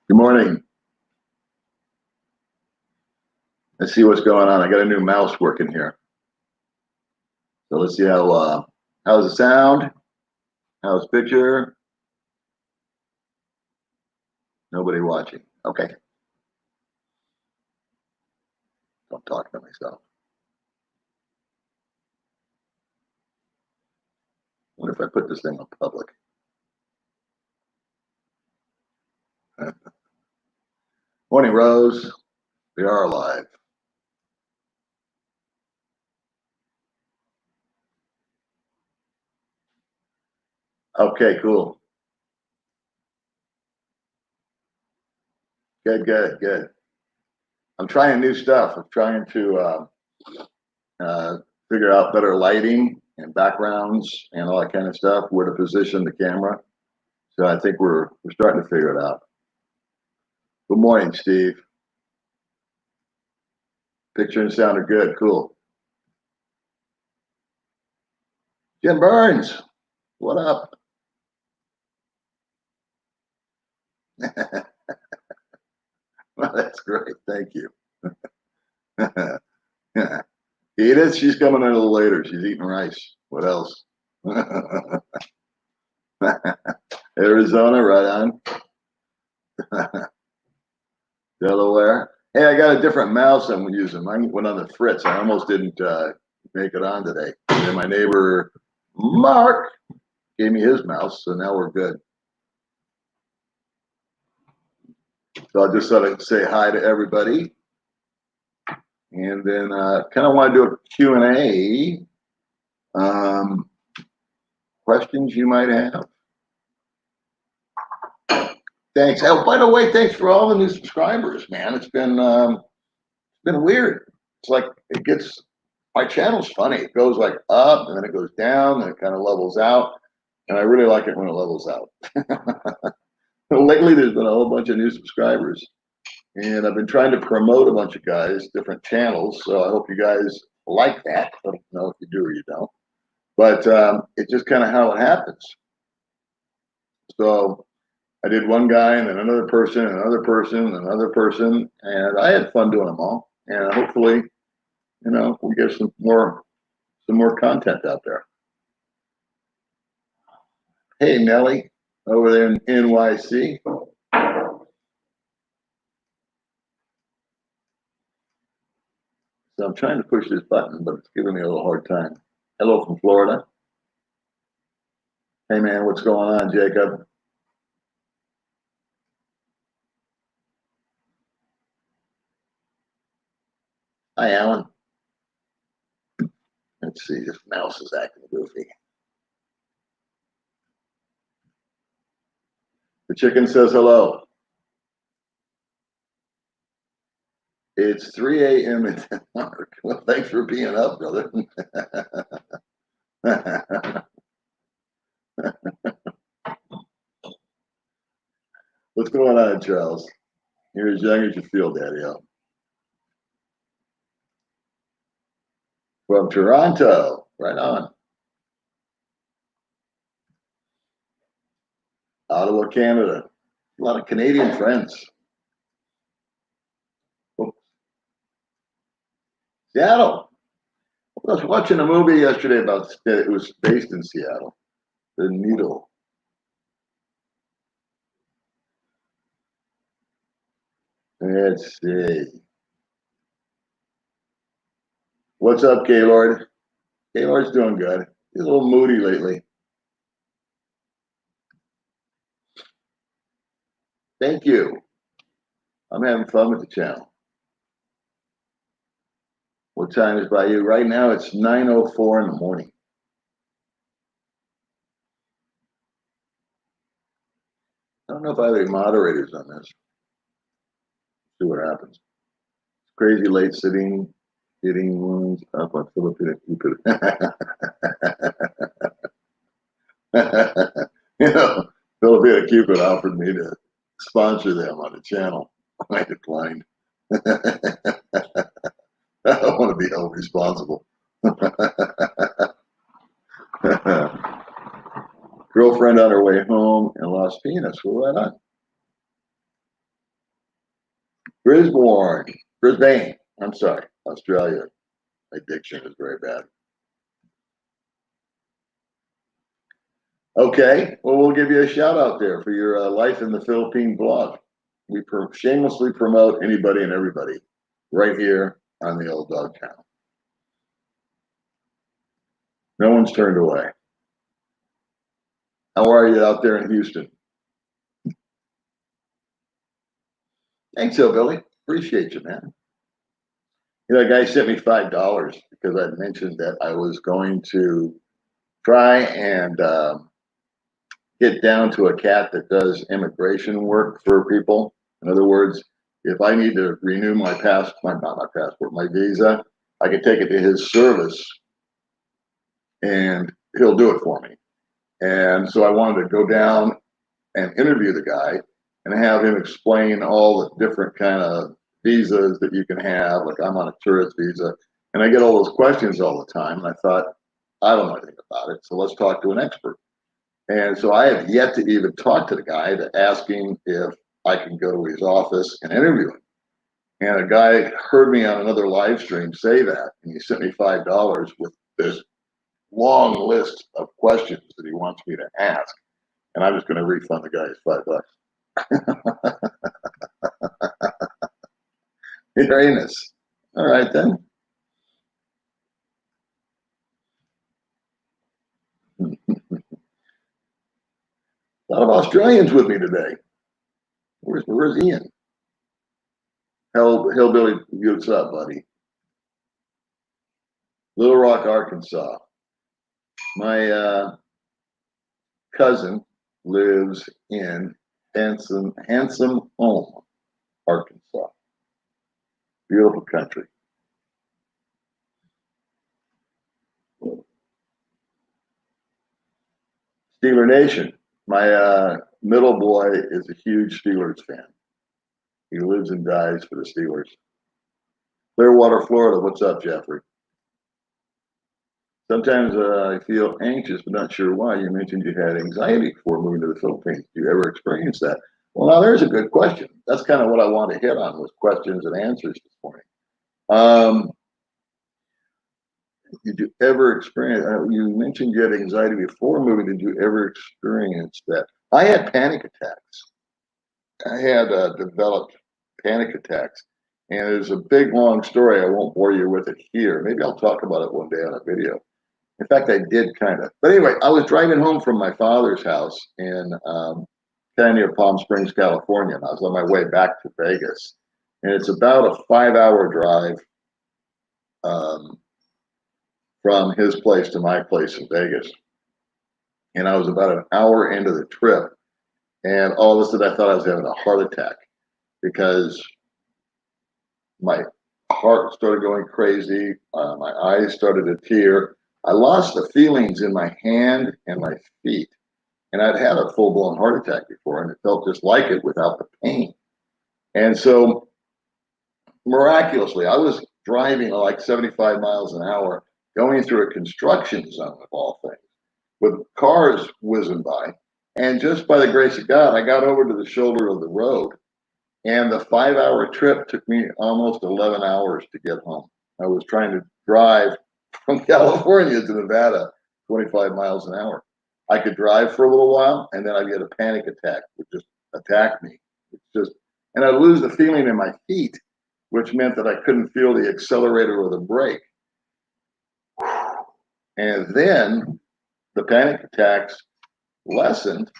Good morning. Let's see what's going on. I got a new mouse working here. So let's see how's the sound? How's picture? Nobody watching. Okay. Don't talk to myself. What if I put this thing on public? Morning, Rose. We are live. Okay, cool. Good. I'm trying new stuff. I'm trying to figure out better lighting and backgrounds and all that kind of stuff, where to position the camera. So I think we're starting to figure it out. Good morning, Steve. Picture and sound are good. Cool. Jim Burns, what up? Well, that's great. Thank you. Edith, she's coming in a little later. She's eating rice. What else? Arizona, right on. Delaware. Hey, I got a different mouse I'm using. Mine went on the fritz. I almost didn't make it on today. And then my neighbor, Mark, gave me his mouse, so now we're good. So I just sort of say hi to everybody. And then kind of want to do a Q&A. Questions you might have. Thanks. Oh, by the way, thanks for all the new subscribers, man. It's been weird. It's like my channel's funny. It goes like up and then it goes down and it kind of levels out. And I really like it when it levels out. Lately, there's been a whole bunch of new subscribers. And I've been trying to promote a bunch of guys, different channels. So I hope you guys like that. I don't know if you do or you don't. But it's just kind of how it happens. So I did one guy and then another person and another person and another person. And I had fun doing them all. And hopefully, we get some more content out there. Hey, Nelly, over there in NYC. So I'm trying to push this button, but it's giving me a little hard time. Hello from Florida. Hey, man, what's going on, Jacob? Hi, Alan. Let's see, this mouse is acting goofy. The chicken says hello. It's 3 a.m. in Denmark. Well, thanks for being up, brother. What's going on, Charles? You're as young as you feel, Daddy. From Toronto, right on. Ottawa, Canada. A lot of Canadian friends. Seattle. I was watching a movie yesterday about it was based in Seattle. The Needle. Let's see. What's up, Gaylord? Gaylord's doing good. He's a little moody lately. Thank you. I'm having fun with the channel. What time is by you? Right now it's 9:04 in the morning. I don't know if I have any moderators on this. See what happens. Crazy late hitting wounds up on Filipino Cupid. Filipino Cupid offered me to sponsor them on the channel. I declined. I don't want to be held responsible. Girlfriend on her way home in Las Piñas. Well, right on. Brisbane. I'm sorry, Australia. My diction is very bad. Okay, well, we'll give you a shout out there for your Life in the Philippines blog. We shamelessly promote anybody and everybody right here on the Old Dog Channel. No one's turned away. How are you out there in Houston? Thanks, Billy. Appreciate you, man. You know, a guy sent me $5 because I mentioned that I was going to try and get down to a cat that does immigration work for people. In other words, if I need to renew my visa, I can take it to his service and he'll do it for me. And so I wanted to go down and interview the guy and have him explain all the different kind of visas that you can have. Like I'm on a tourist visa and I get all those questions all the time. And I thought, I don't know anything about it. So let's talk to an expert. And so I have yet to even talk to the guy to ask him if I can go to his office and interview him. And a guy heard me on another live stream say that, and he sent me $5 with this long list of questions that he wants me to ask. And I'm just going to refund the guy his $5. Very nice. All right, then. A lot of Australians with me today. Where's Ian? Hillbilly, what's up, buddy? Little Rock, Arkansas. My cousin lives in Handsome Home, Arkansas. Beautiful country. Steeler Nation. My middle boy is a huge Steelers fan. He lives and dies for the Steelers. Clearwater, Florida. What's up, Jeffrey? Sometimes I feel anxious, but not sure why. You mentioned you had anxiety before moving to the Philippines. Do you ever experience that? Well, now there's a good question. That's kind of what I want to hit on was questions and answers this morning. Did you ever experience, you mentioned you had anxiety before moving. Did you ever experience that? I had panic attacks. I had developed panic attacks. And there's a big, long story. I won't bore you with it here. Maybe I'll talk about it one day on a video. In fact, I did kind of. But anyway, I was driving home from my father's house in kind of near Palm Springs, California. And I was on my way back to Vegas. And it's about a 5-hour drive from his place to my place in Vegas. And I was about an hour into the trip. And all of a sudden, I thought I was having a heart attack because my heart started going crazy. My eyes started to tear. I lost the feelings in my hand and my feet. And I'd had a full-blown heart attack before, and it felt just like it without the pain. And so, miraculously, I was driving like 75 miles an hour, going through a construction zone of all things, with cars whizzing by. And just by the grace of God, I got over to the shoulder of the road. And the 5-hour trip took me almost 11 hours to get home. I was trying to drive from California to Nevada, 25 miles an hour. I could drive for a little while, and then I'd get a panic attack, would just attack me. And I'd lose the feeling in my feet, which meant that I couldn't feel the accelerator or the brake. And then the panic attacks lessened.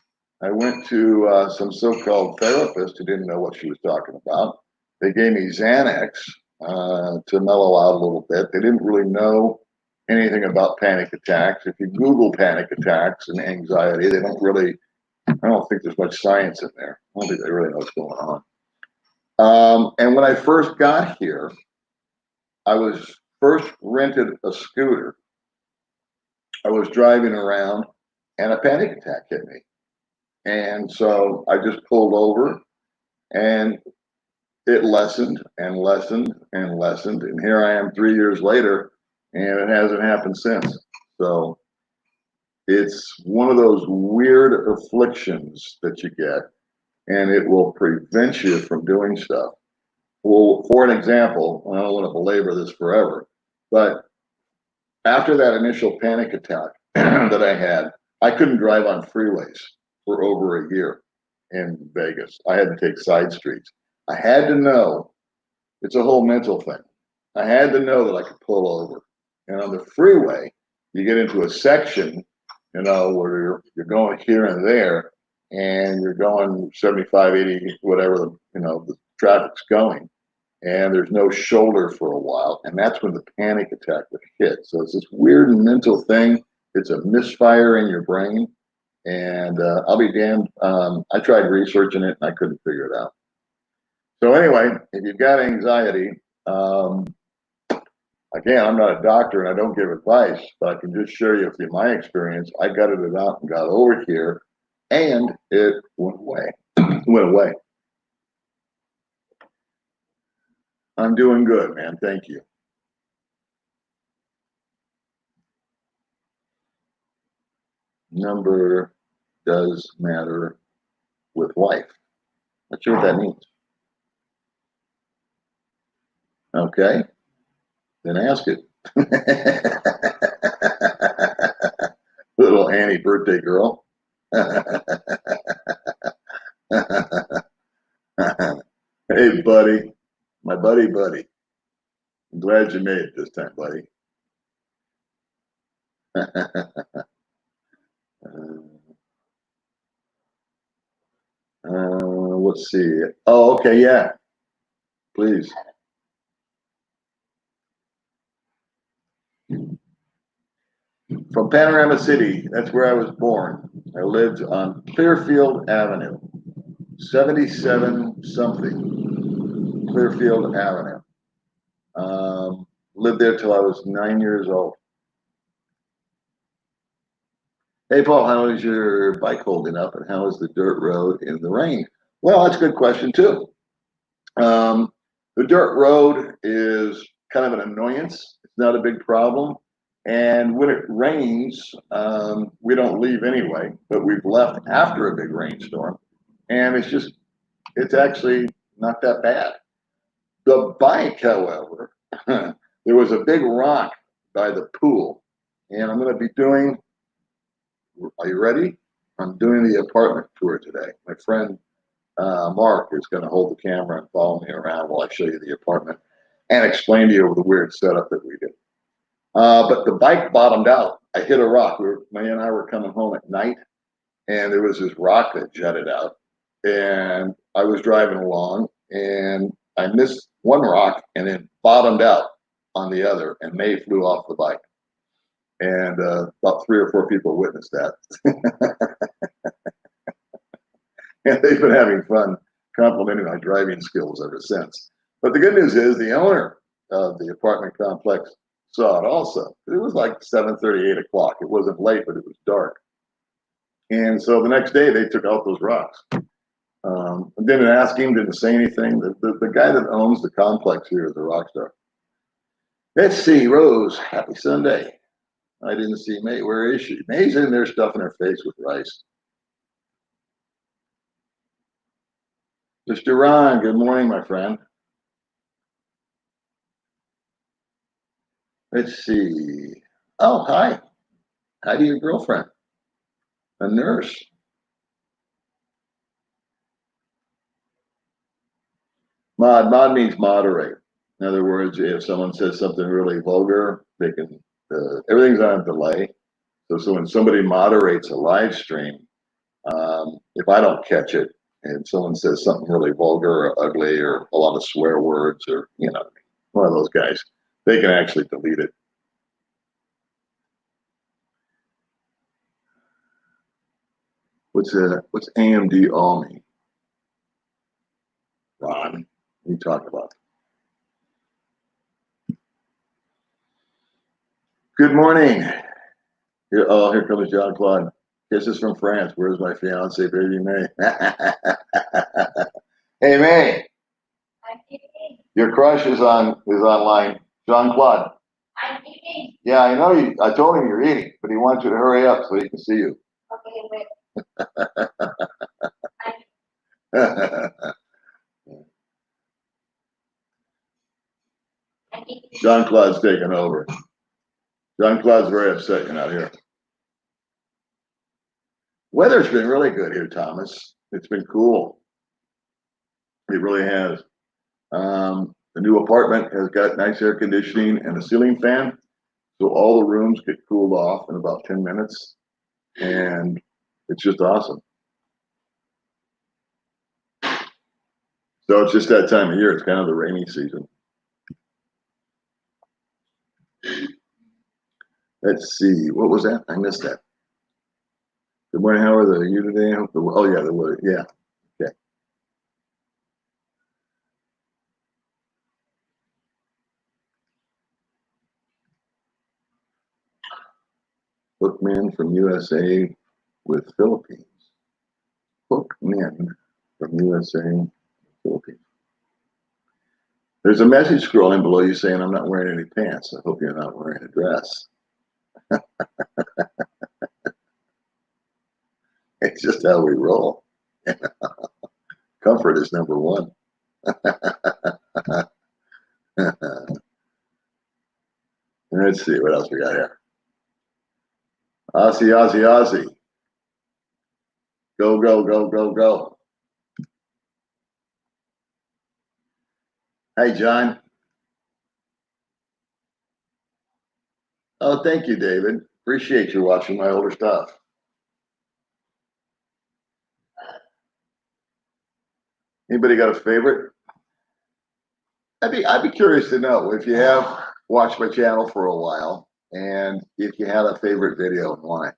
I went to some so-called therapist who didn't know what she was talking about. They gave me Xanax to mellow out a little bit. They didn't really know anything about panic attacks. If you Google panic attacks and anxiety, they don't really, I don't think there's much science in there. I don't think they really know what's going on. And when I first got here, I was first rented a scooter. I was driving around and a panic attack hit me. And so I just pulled over and it lessened and lessened and lessened. And here I am 3 years later and it hasn't happened since. So it's one of those weird afflictions that you get and it will prevent you from doing stuff. Well, for an example, I don't want to belabor this forever, but after that initial panic attack that I had, I couldn't drive on freeways for over a year in Vegas. I had to take side streets. I had to know, it's a whole mental thing. I had to know that I could pull over. And on the freeway, you get into a section, where you're going here and there, and you're going 75, 80, whatever the traffic's going. And there's no shoulder for a while. And that's when the panic attack would hit. So it's this weird mental thing. It's a misfire in your brain. And I'll be damned. I tried researching it and I couldn't figure it out. So anyway, if you've got anxiety, again, I'm not a doctor and I don't give advice, but I can just share you through my experience. I gutted it out and got over here, and it went away. Went away. I'm doing good, man. Thank you. Number does matter with life. Not sure what that means. Okay, then ask it. Little Annie birthday girl. Hey, buddy. My buddy. I'm glad you made it this time, buddy. Let's see. Oh, okay, yeah. Please. From Panorama City, that's where I was born. I lived on Clearfield Avenue, 77 something, Clearfield Avenue. Lived there till I was 9 years old. Hey, Paul, how is your bike holding up and how is the dirt road in the rain? Well, that's a good question, too. The dirt road is kind of an annoyance. It's not a big problem. And when it rains, we don't leave anyway, but we've left after a big rainstorm. And it's actually not that bad. The bike, however, there was a big rock by the pool. And I'm going to be doing, are you ready? I'm doing the apartment tour today. My friend Mark is going to hold the camera and follow me around while I show you the apartment and explain to you the weird setup that we did. But the bike bottomed out. I hit a rock. May and I were coming home at night, and there was this rock that jutted out. And I was driving along, and I missed one rock and then bottomed out on the other, and May flew off the bike. And about 3 or 4 people witnessed that. And they've been having fun complimenting my driving skills ever since. But the good news is the owner of the apartment complex saw it also. It was like 7:30, 8 o'clock. It wasn't late, but it was dark. And so the next day they took out those rocks. Didn't ask him, didn't say anything. The guy that owns the complex here is a rock star. Let's see, Rose, happy Sunday. I didn't see May. Where is she? May's in there stuffing her face with rice. Mr. Ron, good morning, my friend. Let's see. Oh, hi. Hi to your girlfriend, a nurse. Mod means moderate. In other words, if someone says something really vulgar, they can, everything's on a delay. So when somebody moderates a live stream, if I don't catch it and someone says something really vulgar or ugly or a lot of swear words or, one of those guys, they can actually delete it. What's AMD all mean? Ron, what are you talking about? Good morning. Here comes John Claude. Kisses from France. Where's my fiance, baby May? Hey May. Your crush is online. Jean Claude. I'm eating. Yeah, I know you. I told him you're eating, but he wants you to hurry up so he can see you. Okay, wait. Jean-Claude's taking over. Jean-Claude's very upset you're not here. Weather's been really good here, Thomas. It's been cool. It really has. The new apartment has got nice air conditioning and a ceiling fan, so all the rooms get cooled off in about 10 minutes, and it's just awesome. So it's just that time of year. It's kind of the rainy season. Let's see. What was that? I missed that. Good morning. How are you today? Oh, yeah, the weather. Yeah. Okay. Bookman from USA with Philippines. Bookman from USA, Philippines. There's a message scrolling below you saying I'm not wearing any pants. I hope you're not wearing a dress. It's just how we roll. Comfort is number one. Let's see what else we got here. Aussie, Aussie, Aussie. Go, go, go, go, go. Hey, John. Oh, thank you, David. Appreciate you watching my older stuff. Anybody got a favorite? I'd be curious to know if you have watched my channel for a while and if you had a favorite video and why.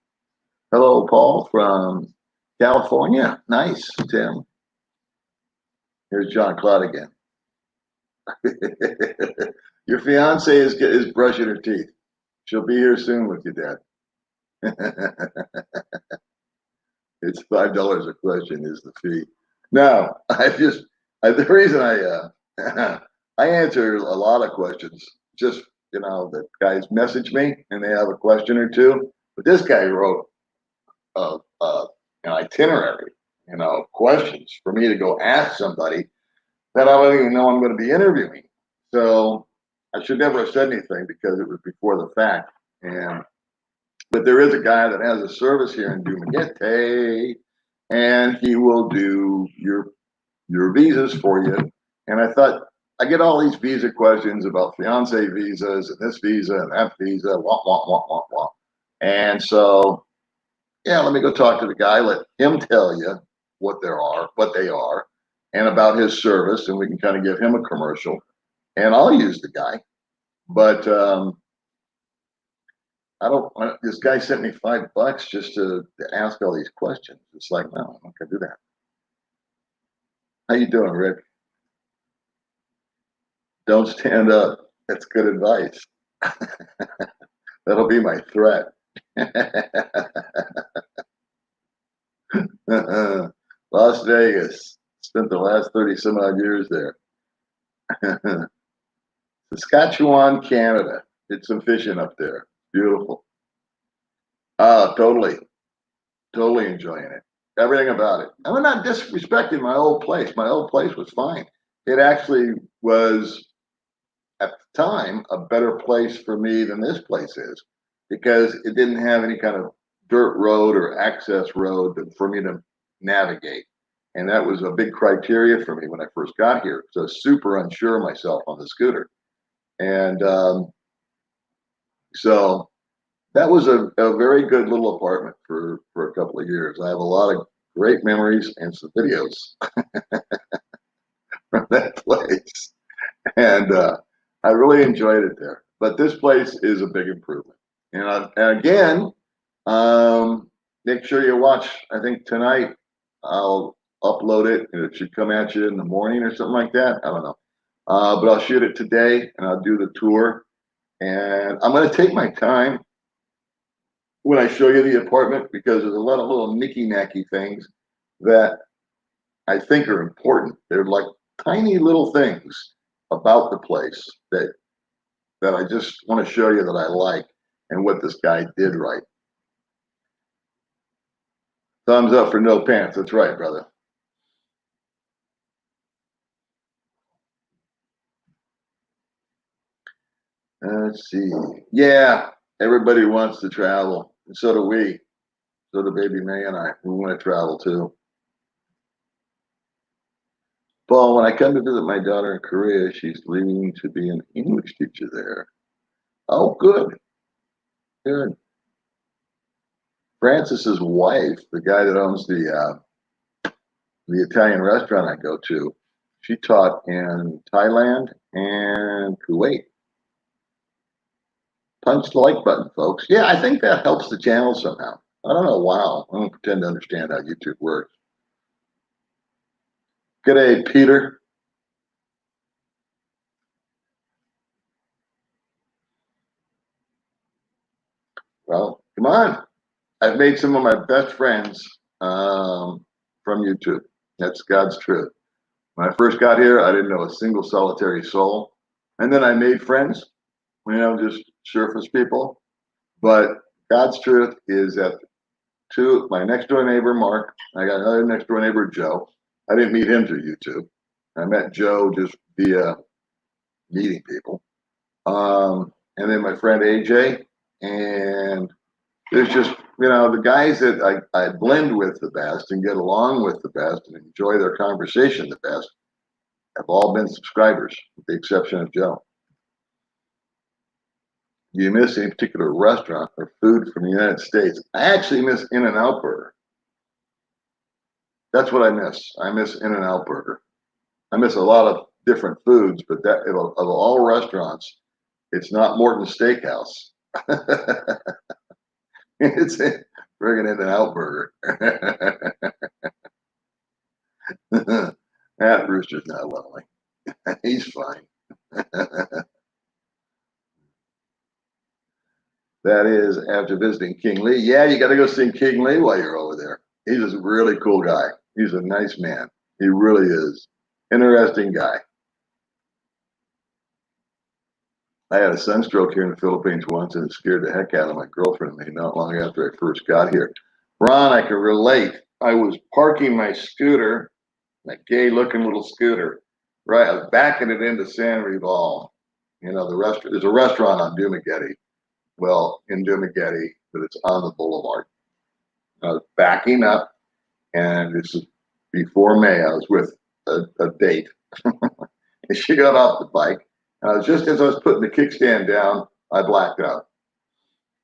Hello, Paul from California. Nice, Tim. Here's Jean-Claude again. Your fiance is brushing her teeth. She'll be here soon with you, Dad. It's $5 a question is the fee. No, the reason I answer a lot of questions. Just that guys message me and they have a question or two. But this guy wrote an itinerary, questions for me to go ask somebody that I don't even know I'm going to be interviewing. So I should never have said anything because it was before the fact. But there is a guy that has a service here in Dumaguete, and he will do your visas for you. And I thought, I get all these visa questions about fiance visas and this visa and that visa, wah, wah, wah, wah, wah. And so, yeah, let me go talk to the guy, let him tell you what they are, and about his service, and we can kind of give him a commercial. And I'll use the guy. But this guy sent me $5 just to ask all these questions. It's like, no, I'm not gonna do that. How you doing, Rick? Don't stand up. That's good advice. That'll be my threat. Las Vegas. Spent the last 30 some odd years there. Saskatchewan, Canada. Did some fishing up there. Beautiful. Totally enjoying it. Everything about it. I'm not disrespecting my old place. My old place was fine. It actually was, at the time, a better place for me than this place is because it didn't have any kind of dirt road or access road for me to navigate. And that was a big criteria for me when I first got here. So I was super unsure of myself on the scooter. And so that was a very good little apartment for a couple of years. I have a lot of great memories and some videos from that place. And I really enjoyed it there. But this place is a big improvement. And again, make sure you watch. I think tonight I'll upload it, and it should come at you in the morning or something like that. I don't know. But I'll shoot it today, and I'll do the tour. And I'm going to take my time when I show you the apartment because there's a lot of little nicky-nacky things that I think are important. They're like tiny little things about the place that I just want to show you that I like and what this guy did right. Thumbs up for no pants. That's right, brother. Let's see. Yeah, everybody wants to travel, and so do we. So do baby May and I. We want to travel too. Paul, when I come to visit my daughter in Korea, she's leaving to be an English teacher there. Oh, good, good. Francis's wife, the guy that owns the Italian restaurant I go to, she taught in Thailand and Kuwait. Punch the like button, folks. Yeah, I think that helps the channel somehow. I don't know. Wow. I don't pretend to understand how YouTube works. Good day, Peter. Well, come on. I've made some of my best friends from YouTube. That's God's truth. When I first got here, I didn't know a single solitary soul. And then I made friends, just surface people. But God's truth is that my next door neighbor, Mark, I got another next door neighbor, Joe. I didn't meet him through YouTube. I met Joe just via meeting people. And then my friend AJ. And there's just, the guys that I blend with the best and get along with the best and enjoy their conversation the best have all been subscribers, with the exception of Joe. Do you miss any particular restaurant or food from the United States? I actually miss In-N-Out Burger. That's what I miss. I miss In-N-Out Burger. I miss a lot of different foods, but that of all restaurants, it's not Morton Steakhouse. It's a friggin' In-N-Out Burger. That rooster's not lonely. He's fine. That is after visiting King Lee. Yeah, you got to go see King Lee while you're over there. He's a really cool guy. He's a nice man. He really is. Interesting guy. I had a sunstroke here in the Philippines once, and it scared the heck out of my girlfriend and me not long after I first got here. Ron, I can relate. I was parking my scooter, that gay-looking little scooter, right? I was backing it into San Rival. There's a restaurant on Dumaguete. Well, in Dumaguete, but it's on the boulevard. I was backing up, and this is before May. I was with a date, and she got off the bike. And just as I was putting the kickstand down, I blacked out,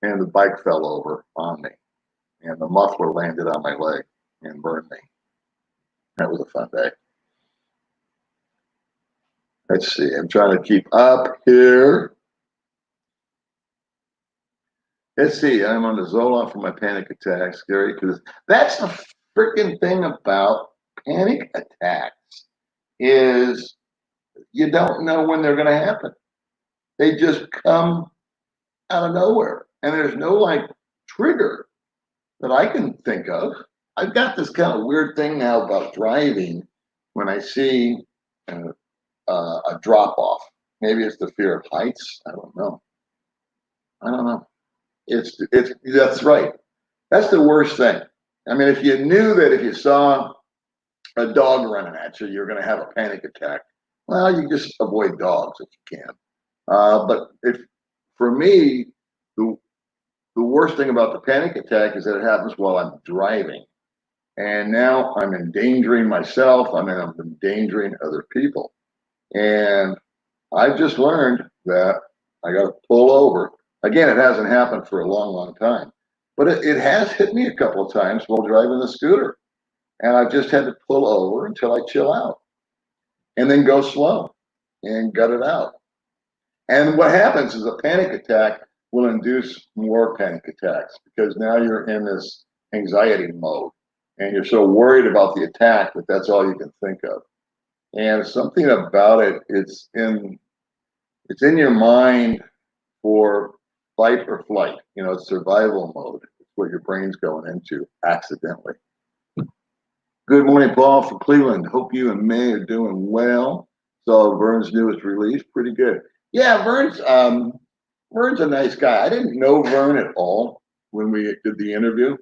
and the bike fell over on me, and the muffler landed on my leg and burned me. That was a fun day. Let's see. I'm trying to keep up here. Let's see. I'm on the Zoloft for my panic attacks, Gary, because that's the freaking thing about panic attacks is you don't know when they're going to happen. They just come out of nowhere, and there's no trigger that I can think of. I've got this kind of weird thing now about driving when I see a drop off. Maybe it's the fear of heights. I don't know. It's that's right. That's the worst thing. I mean, if you knew that if you saw a dog running at you, you're going to have a panic attack. Well, you just avoid dogs if you can. But for me, the worst thing about the panic attack is that it happens while I'm driving. And now I'm endangering myself. I'm endangering other people. And I've just learned that I got to pull over. Again, it hasn't happened for a long, long time. But it has hit me a couple of times while driving the scooter. And I've just had to pull over until I chill out. And then go slow and gut it out. And what happens is a panic attack will induce more panic attacks because now you're in this anxiety mode and you're so worried about the attack that that's all you can think of. And something about it, it's in your mind for fight or flight. It's survival mode. It's what your brain's going into accidentally. Good morning, Paul from Cleveland. Hope you and May are doing well. Saw Vern's newest release. Pretty good. Yeah, Vern's a nice guy. I didn't know Vern at all when we did the interview.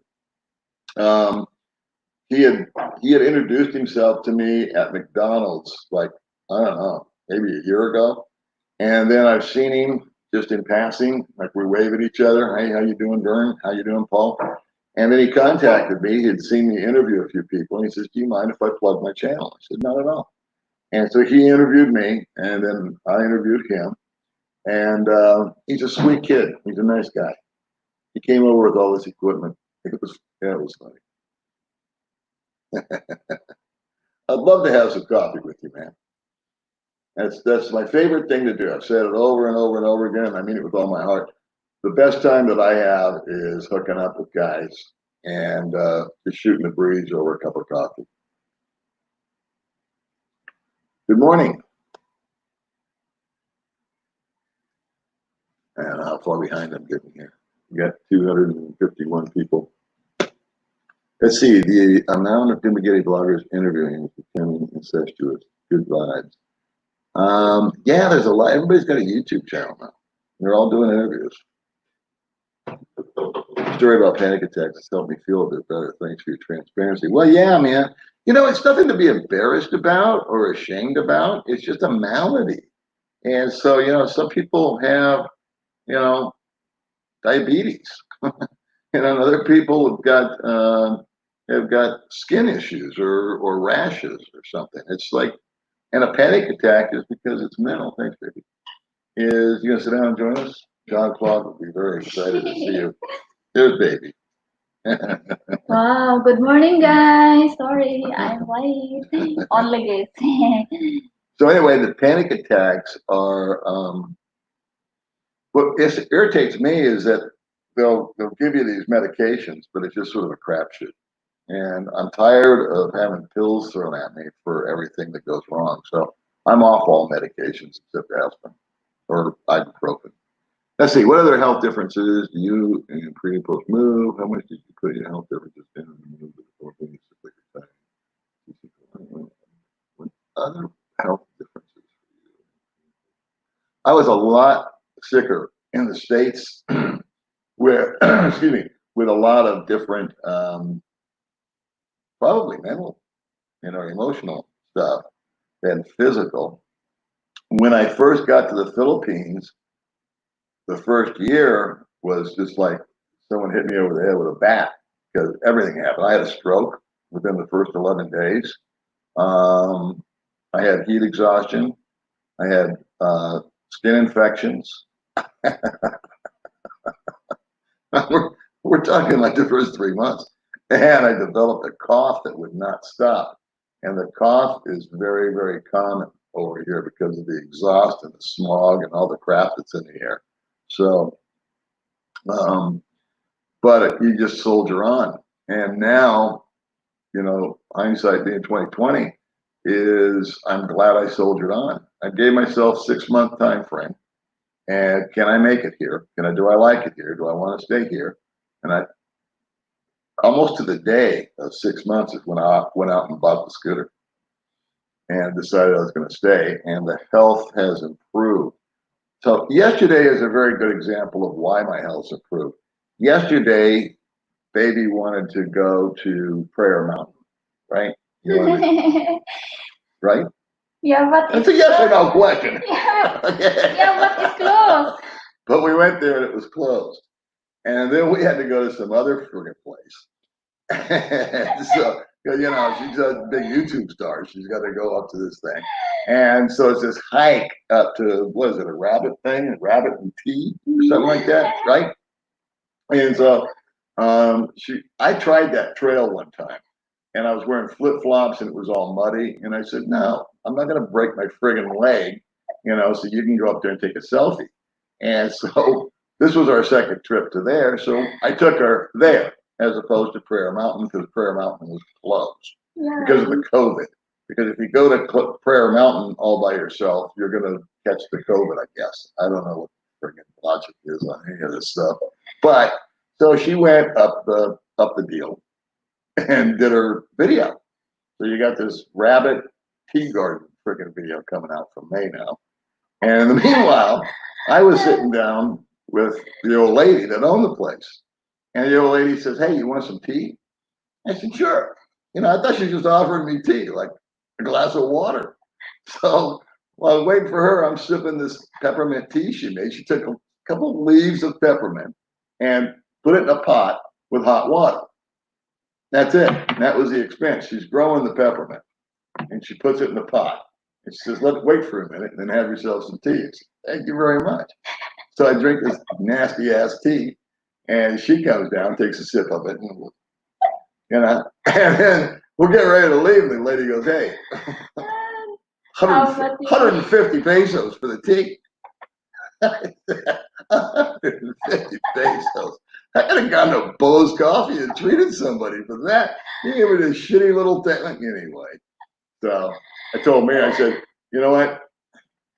He had introduced himself to me at McDonald's, I don't know, maybe a year ago. And then I've seen him just in passing, like we wave at each other. Hey, how you doing, Vern? How you doing, Paul? And then he contacted me. He'd seen me interview a few people. And he says, do you mind if I plug my channel? I said, not at all. And so he interviewed me, and then I interviewed him. And he's a sweet kid. He's a nice guy. He came over with all this equipment. It was funny. I'd love to have some coffee with you, man. That's my favorite thing to do. I've said it over and over and over again, and I mean it with all my heart. The best time that I have is hooking up with guys and just shooting the breeze over a cup of coffee. Good morning. And how far behind I'm getting here. We got 251 people. Let's see, the amount of Dimmagetti bloggers interviewing is becoming incestuous. Good vibes. Yeah, there's a lot. Everybody's got a YouTube channel now. They're all doing interviews. Story about panic attacks has helped me feel a bit better. Thanks for your transparency. Well, yeah, man. You know, it's nothing to be embarrassed about or ashamed about. It's just a malady. And so, you know, some people have, you know, diabetes. You know, other people have got skin issues or rashes or something. It's like, and a panic attack is because it's mental. Thanks, baby. Is you gonna sit down and join us? John Claude will be very excited to see you. Here's baby. Wow, good morning, guys. Sorry, I'm late. Only late. So anyway, the panic attacks are what irritates me is that they'll give you these medications, but it's just sort of a crapshoot. And I'm tired of having pills thrown at me for everything that goes wrong. So I'm off all medications except aspirin or ibuprofen. Let's see, what other health differences do you in pre and post move? How much did you put your health differences in the move before being sick like what other health differences for you? I was a lot sicker in the States where excuse me, with a lot of different probably mental, you know, emotional stuff than physical. When I first got to the Philippines, the first year was just like someone hit me over the head with a bat because everything happened. I had a stroke within the first 11 days. I had heat exhaustion. I had skin infections. we're talking like the first 3 months. And I developed a cough that would not stop. And the cough is very, very common over here because of the exhaust and the smog and all the crap that's in the air. So, but you just soldier on. And now, you know, hindsight being 2020 is I'm glad I soldiered on. I gave myself 6 month time frame. And can I make it here? Do I like it here? Do I want to stay here? And I almost to the day of 6 months is when I went out and bought the scooter and decided I was going to stay. And the health has improved. So yesterday is a very good example of why my health's improved. Yesterday, baby wanted to go to Prayer Mountain, right? Right? Yeah, but That's a yes or no question. Yeah, but it's closed. But we went there and it was closed. And then we had to go to some other friggin' place. So, you know, she's a big YouTube star. She's got to go up to this thing. And so it's this hike up to, what is it, a rabbit thing? A rabbit and tea or something like that, right? And so I tried that trail one time and I was wearing flip flops and it was all muddy. And I said, no, I'm not going to break my friggin' leg, you know, so you can go up there and take a selfie. And so this was our second trip to there. So I took her there as opposed to Prayer Mountain because Prayer Mountain was closed because of the COVID. Because if you go to Prayer Mountain all by yourself, you're going to catch the COVID, I guess. I don't know what friggin' logic is on any of this stuff. But so she went up the deal and did her video. So you got this rabbit tea garden freaking video coming out from May now. And in the meanwhile, I was sitting down with the old lady that owned the place. And the old lady says, hey, you want some tea? I said, sure. You know, I thought she was just offering me tea, like a glass of water. So While I was waiting for her, I'm sipping this peppermint tea she made. She took a couple of leaves of peppermint and put it in a pot with hot water. That's it. That was the expense. She's growing the peppermint and she puts it in the pot. And she says, let it wait for a minute and then have yourself some tea. I said, thank you very much. So I drink this nasty ass tea and she comes down, takes a sip of it, and and then we're getting ready to leave. And the lady goes, hey, How about you? 150 pesos for the tea. 150 pesos. I could have gone to Bo's Coffee and treated somebody for that. You gave me this shitty little thing. Anyway, so I told Mary, I said, you know what?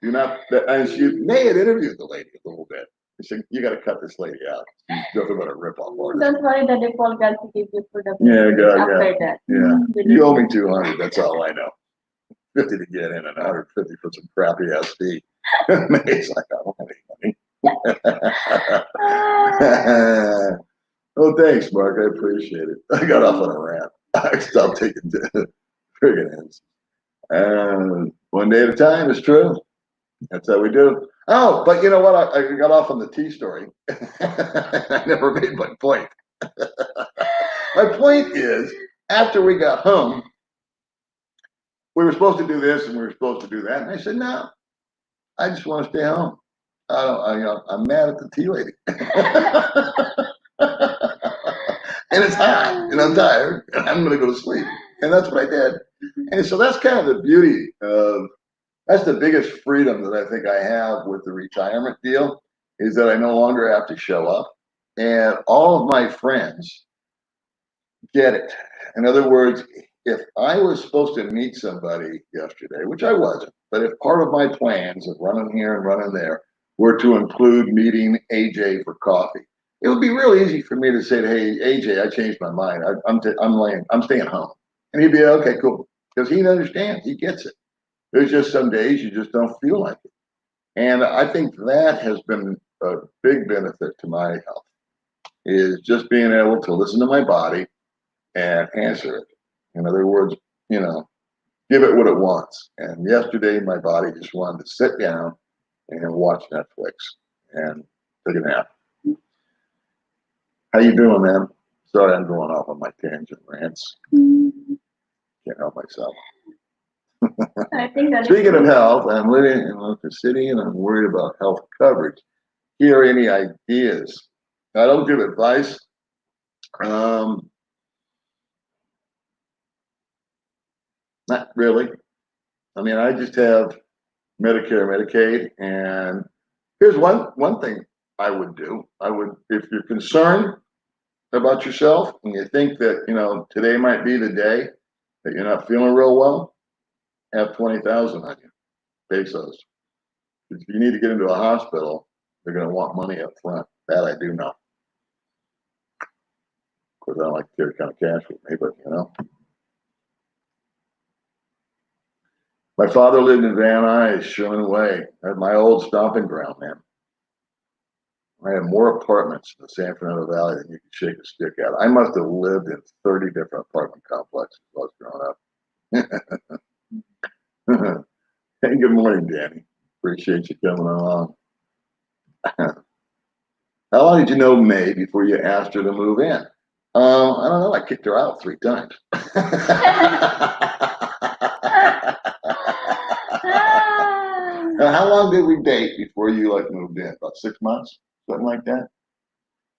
You're not, and she may have interviewed the lady a little bit. I said, you got to cut this lady out. She's nothing but a rip-off artist. Don't worry, the default got to give you for the Yeah, God, after yeah. that. Yeah. Good You owe enough. me 200. That's all I know. 50 to get in and 150 for some crappy ass tea. May's like, I don't have any money. Ah, Oh, thanks, Mark. I appreciate it. I got off on a rant. I stopped taking friggin' ends. And one day at a time is true. That's how we do. Oh, but you know what? I got off on the tea story. I never made my point. My point is, after we got home, we were supposed to do this and we were supposed to do that. And I said, no, I just want to stay home. I'm mad at the tea lady. And it's hot and I'm tired and I'm going to go to sleep. And that's what I did. And so that's kind of the beauty of, that's the biggest freedom that I think I have with the retirement deal is that I no longer have to show up. And all of my friends get it. In other words, if I was supposed to meet somebody yesterday, which I wasn't, but if part of my plans of running here and running there were to include meeting AJ for coffee, it would be real easy for me to say, hey, AJ, I changed my mind. I'm staying home. And he'd be, okay, cool. Because he understands, he gets it. There's just some days you just don't feel like it. And I think that has been a big benefit to my health, is just being able to listen to my body and answer it. In other words, give it what it wants. And yesterday, my body just wanted to sit down and watch Netflix and take a nap. How you doing, man? Sorry, I'm going off on my tangent rants. Can't help myself. I think that Speaking of health, I'm living in Oklahoma City and I'm worried about health coverage. Here are any ideas? I don't give advice. Not really. I mean, I just have Medicare, Medicaid, and here's one thing I would do. I would, if you're concerned about yourself and you think that today might be the day that you're not feeling real well, have 20,000 on you, pesos. If you need to get into a hospital, they're going to want money up front. That I do know. Of course, I don't like to carry kind of cash with me, but My father lived in Van Nuys, Sherman Way. At my old stomping ground, man. I had more apartments in the San Fernando Valley than you could shake a stick at. I must have lived in 30 different apartment complexes while I was growing up. Hey, good morning, Danny. Appreciate you coming along. How long did you know May before you asked her to move in? I don't know. I kicked her out 3 times. Now, how long did we date before you moved in? About 6 months, something like that.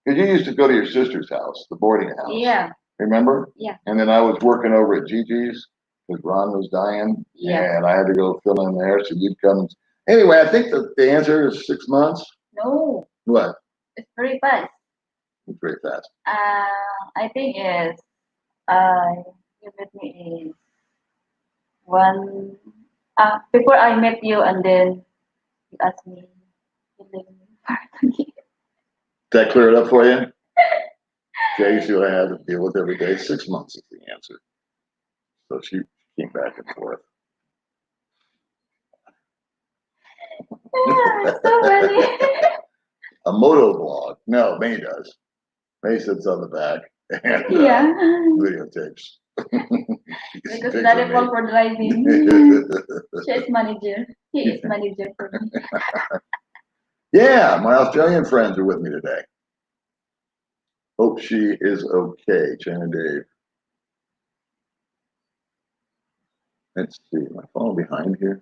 Because you used to go to your sister's house, the boarding house. Yeah. Remember? Yeah. And then I was working over at Gigi's because Ron was dying. Yeah. And I had to go fill in there, so you'd come. Anyway, I think the answer is 6 months. No. What? It's very fast. It's very fast. I think it's give it me is one. Before I met you, and then you asked me to live in Did that clear it up for you? Okay, you see what I had to deal with every day. 6 months is the answer. So she came back and forth. So funny. A moto blog. No, May does. May sits on the back and Yeah. videotapes. Because Daddy Paul for driving. She is manager. He is manager for me. Yeah, my Australian friends are with me today. Hope she is okay, Shannon Dave. Let's see, am I falling behind here?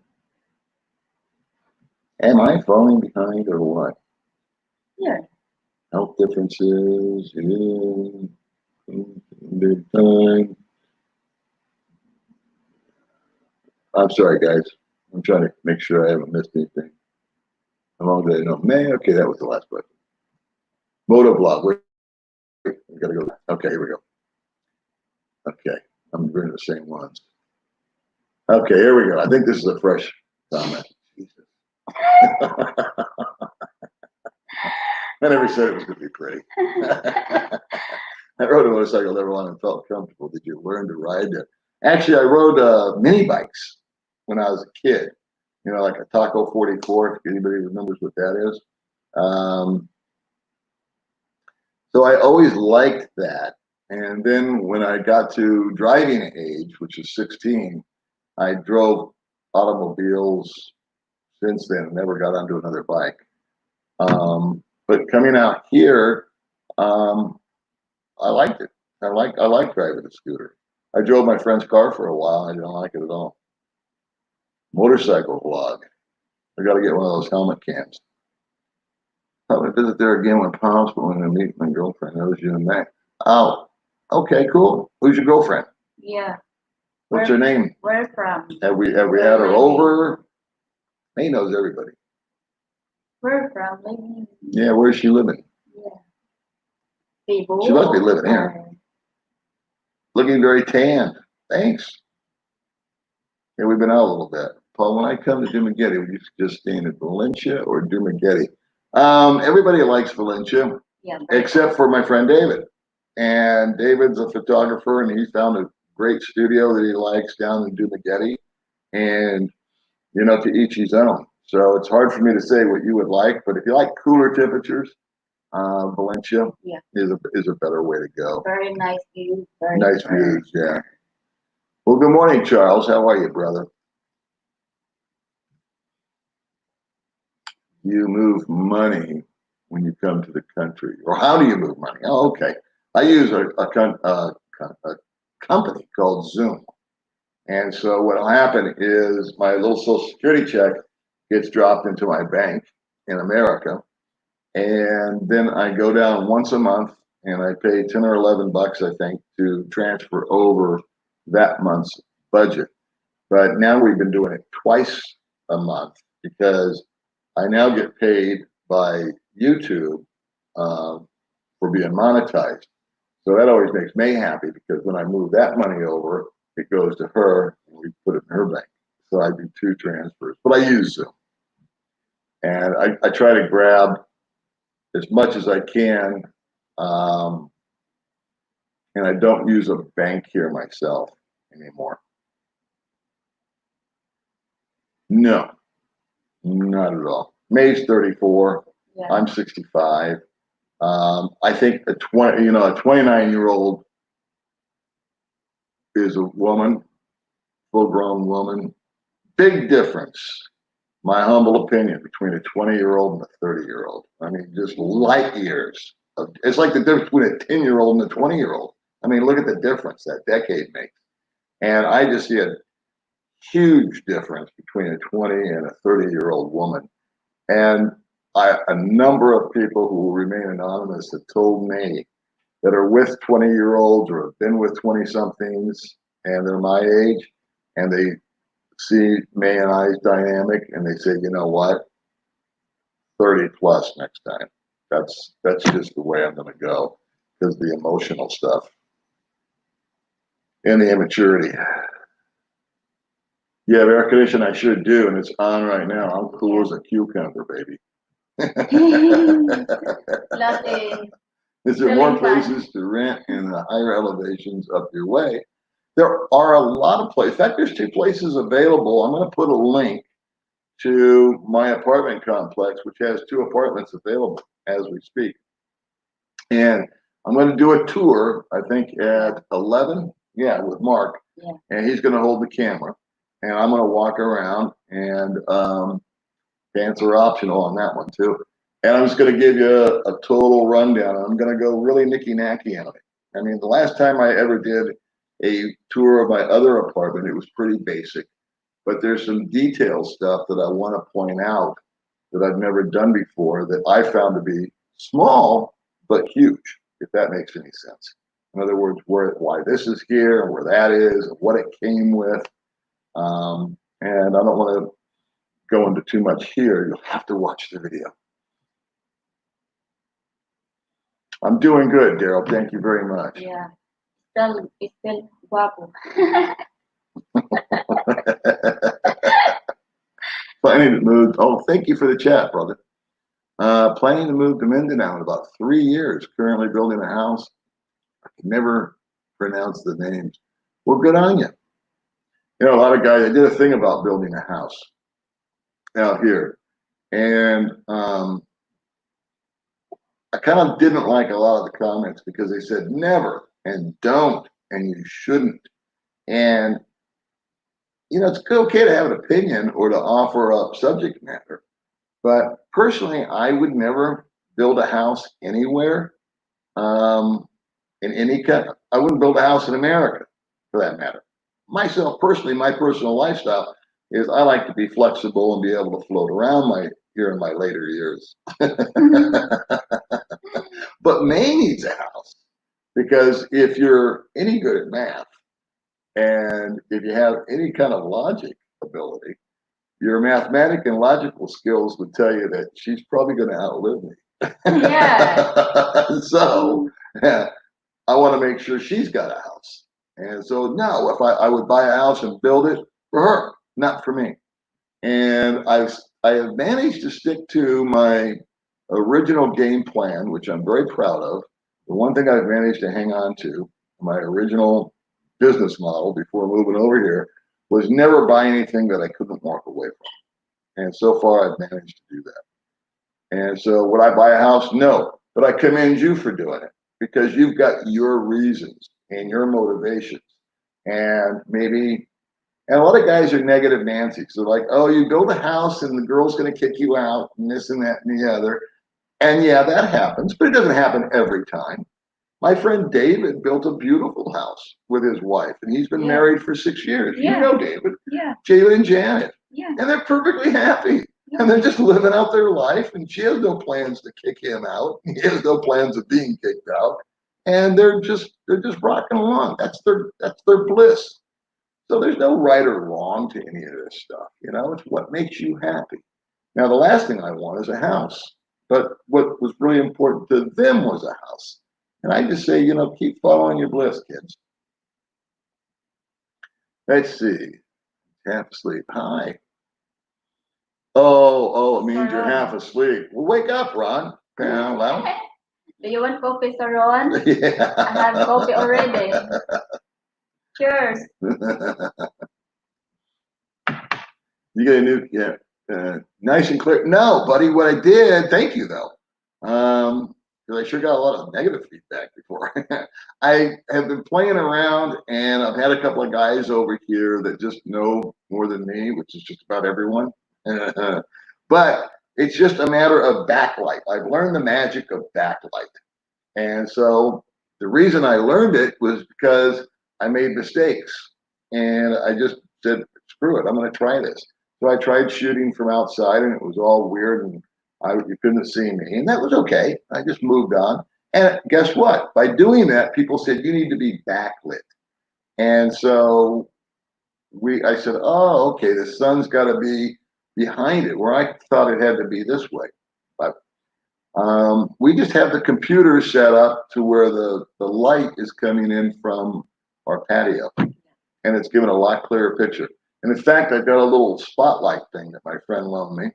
Am I falling behind or what? Here. Health differences, yeah, big time. I'm sorry, guys. I'm trying to make sure I haven't missed anything. How long did I know? May? Okay, that was the last question. Motovlog. Wait, we gotta go. Okay, here we go. Okay, I'm doing the same ones. Okay, here we go. I think this is a fresh comment. Jesus. I never said it was going to be pretty. I rode a motorcycle never long and felt comfortable. Did you learn to ride there? Actually, I rode mini bikes when I was a kid. You know, like a Taco 44, if anybody remembers what that is. So I always liked that. And then when I got to driving age, which is 16, I drove automobiles since then, never got onto another bike. But coming out here, I liked it. I like driving a scooter. I drove my friend's car for a while. I didn't like it at all. Motorcycle vlog. I got to get one of those helmet cams. I'm going to visit there again when possible when I meet my girlfriend. That was you and Mac. Oh, okay, cool. Who's your girlfriend? Yeah. What's her name? Where from? Have we had her over? May knows everybody. Where from? Maybe. Yeah, where's she living? Yeah. People. She must be living here. Looking very tan. Thanks. Yeah, we've been out a little bit. Paul, when I come to Dumagetti, would you just staying at Valencia or Dumagetti? Everybody likes Valencia, Yeah. except for my friend David. And David's a photographer, and he's found a great studio that he likes down in Dumagetti. And, you know, to each his own. So it's hard for me to say what you would like, but if you like cooler temperatures, Valencia is a better way to go. Very nice views. Nice views, yeah. Well, good morning, Charles. How are you, brother? You move money when you come to the country, or how do you move money? Oh, okay. I use a company called Zoom, and so what'll happen is my little Social Security check gets dropped into my bank in America, and then I go down once a month and I pay 10 or 11 bucks, I think, to transfer over that month's budget. But now we've been doing it twice a month because I now get paid by YouTube for being monetized. So that always makes me happy because when I move that money over, it goes to her and we put it in her bank. So I do 2 transfers, but I use Zoom. And I try to grab as much as I can. And I don't use a bank here myself anymore. No, not at all. May's 34. Yeah. I'm 65. I think a 29-year-old is a woman, full-grown woman. Big difference, my humble opinion, between a 20-year-old and a 30-year-old. I mean, just light years. It's like the difference between a 10-year-old and a 20-year-old. I mean, look at the difference that decade makes. And I just see a huge difference between a 20 and a 30-year-old woman. And a number of people who will remain anonymous have told me that are with 20-year-olds or have been with 20-somethings and they're my age and they see May and I's dynamic and they say, you know what, 30 plus next time. That's just the way I'm going to go because the emotional stuff and the immaturity. Yeah, air conditioning I should do, and it's on right now. I'm cool as a cucumber, baby. Is there more places to rent in the higher elevations up your way? There are a lot of places. In fact, there's 2 places available. I'm going to put a link to my apartment complex, which has 2 apartments available as we speak. And I'm going to do a tour, I think at 11 Yeah, with Mark. Yeah. And he's going to hold the camera, and I'm going to walk around, and pants are optional on that one too. And I'm just going to give you a total rundown. I'm going to go really nicky-nacky on it. I mean, the last time I ever did a tour of my other apartment, it was pretty basic, but there's some detail stuff that I want to point out that I've never done before that I found to be small but huge, if that makes any sense. In other words, why this is here and where that is and what it came with. And I don't want to go into too much here. You'll have to watch the video. I'm doing good, Daryl. Thank you very much. Yeah. Still guapo. Planning to move. Oh, thank you for the chat, brother. Planning to move to Mindanao in about 3 years. Currently building a house. I can never pronounce the names. Well, good on you. You know, a lot of guys. I did a thing about building a house out here, and I kind of didn't like a lot of the comments because they said never and don't and you shouldn't. And you know, it's okay to have an opinion or to offer up subject matter, but personally, I would never build a house anywhere. In any kind, I wouldn't build a house in America, for that matter. Myself personally, my personal lifestyle is I like to be flexible and be able to float around here in my later years. But May needs a house because if you're any good at math and if you have any kind of logic ability, your mathematic and logical skills would tell you that she's probably going to outlive me. Yeah. So yeah, I want to make sure she's got a house. And so no, if I would buy a house and build it for her, not for me. And I have managed to stick to my original game plan, which I'm very proud of. The one thing I've managed to hang on to, my original business model before moving over here, was never buy anything that I couldn't walk away from. And so far, I've managed to do that. And so would I buy a house? No, but I commend you for doing it because you've got your reasons and your motivations. And maybe, and a lot of guys are negative Nancy's. They're like, oh, you build a house and the girl's going to kick you out and this and that and the other. And yeah, that happens, but it doesn't happen every time. My friend David built a beautiful house with his wife, and he's been married for 6 years. Yeah. You know David. Yeah. Jalen and Janet. Yeah. And they're perfectly happy. Yeah. And they're just living out their life, and she has no plans to kick him out. He has no plans of being kicked out. And they're just rocking along. That's their bliss. So there's no right or wrong to any of this stuff. You know, it's what makes you happy. Now, the last thing I want is a house. But what was really important to them was a house. And I just say, you know, keep following your bliss, kids. Let's see. Half asleep. Hi. Oh, it means you're half asleep. Well, wake up, Ron. Well. Do you want coffee, Sir Ron? Yeah. I have coffee already. Cheers. You get a new, nice and clear. No, buddy, what I did, thank you though. Because I sure got a lot of negative feedback before. I have been playing around and I've had a couple of guys over here that just know more than me, which is just about everyone. But it's just a matter of backlight. I've learned the magic of backlight. And so the reason I learned it was because I made mistakes and I just said, screw it, I'm going to try this. So I tried shooting from outside and it was all weird and you couldn't see me. And that was okay. I just moved on. And guess what? By doing that, people said, you need to be backlit. And so I said, oh, okay, the sun's got to be behind it, where I thought it had to be this way. But we just have the computer set up to where the light is coming in from our patio. And it's given a lot clearer picture. And in fact, I've got a little spotlight thing that my friend loaned me.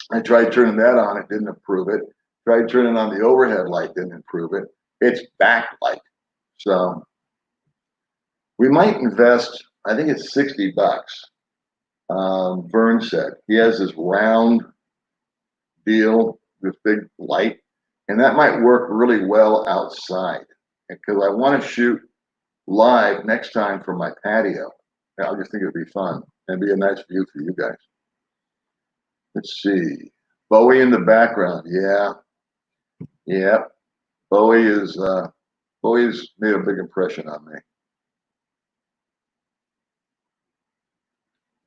I tried turning that on, it didn't improve it. Tried turning on the overhead light, didn't improve it. It's backlight. So we might invest, I think it's $60. Vern said he has this round deal, this big light, and that might work really well outside because I want to shoot live next time from my patio. I just think it'd be fun. It'd be a nice view for you guys. Let's see. Bowie in the background. Yeah. Yeah. Bowie's made a big impression on me.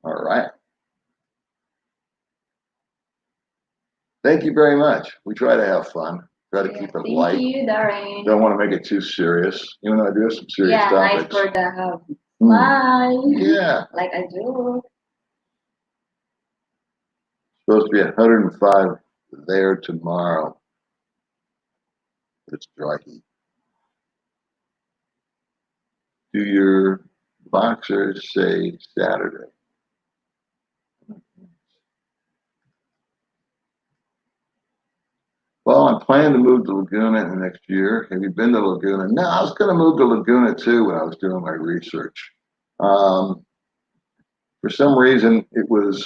All right. Thank you very much. We try to have fun. Try to keep it light. Thank you, Darren. Don't want to make it too serious, even though I do have some serious Nice topics. for the smile. Yeah. Like I do. Supposed to be 105 there tomorrow. It's dry heat. Do your boxers say Saturday? Well, I'm planning to move to Laguna in the next year. Have you been to Laguna? No, I was going to move to Laguna too when I was doing my research. For some reason, it was,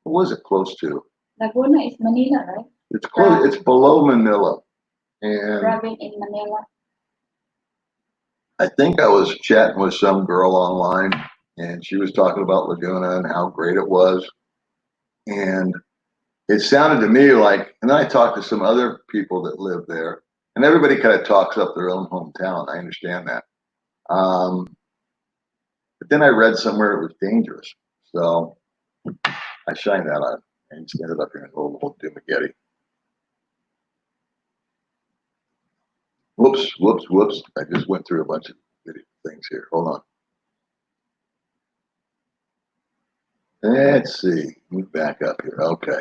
what was it close to? Laguna is Manila, right? It's close. It's below Manila, and Robin in Manila. I think I was chatting with some girl online, and she was talking about Laguna and how great it was, and it sounded to me like, and then I talked to some other people that live there, and everybody kind of talks up their own hometown. I understand that. But then I read somewhere it was dangerous. So I shined that on and just ended up here in Old Dumageddon. Whoops. I just went through a bunch of video things here. Hold on. Let's see. Move back up here. Okay.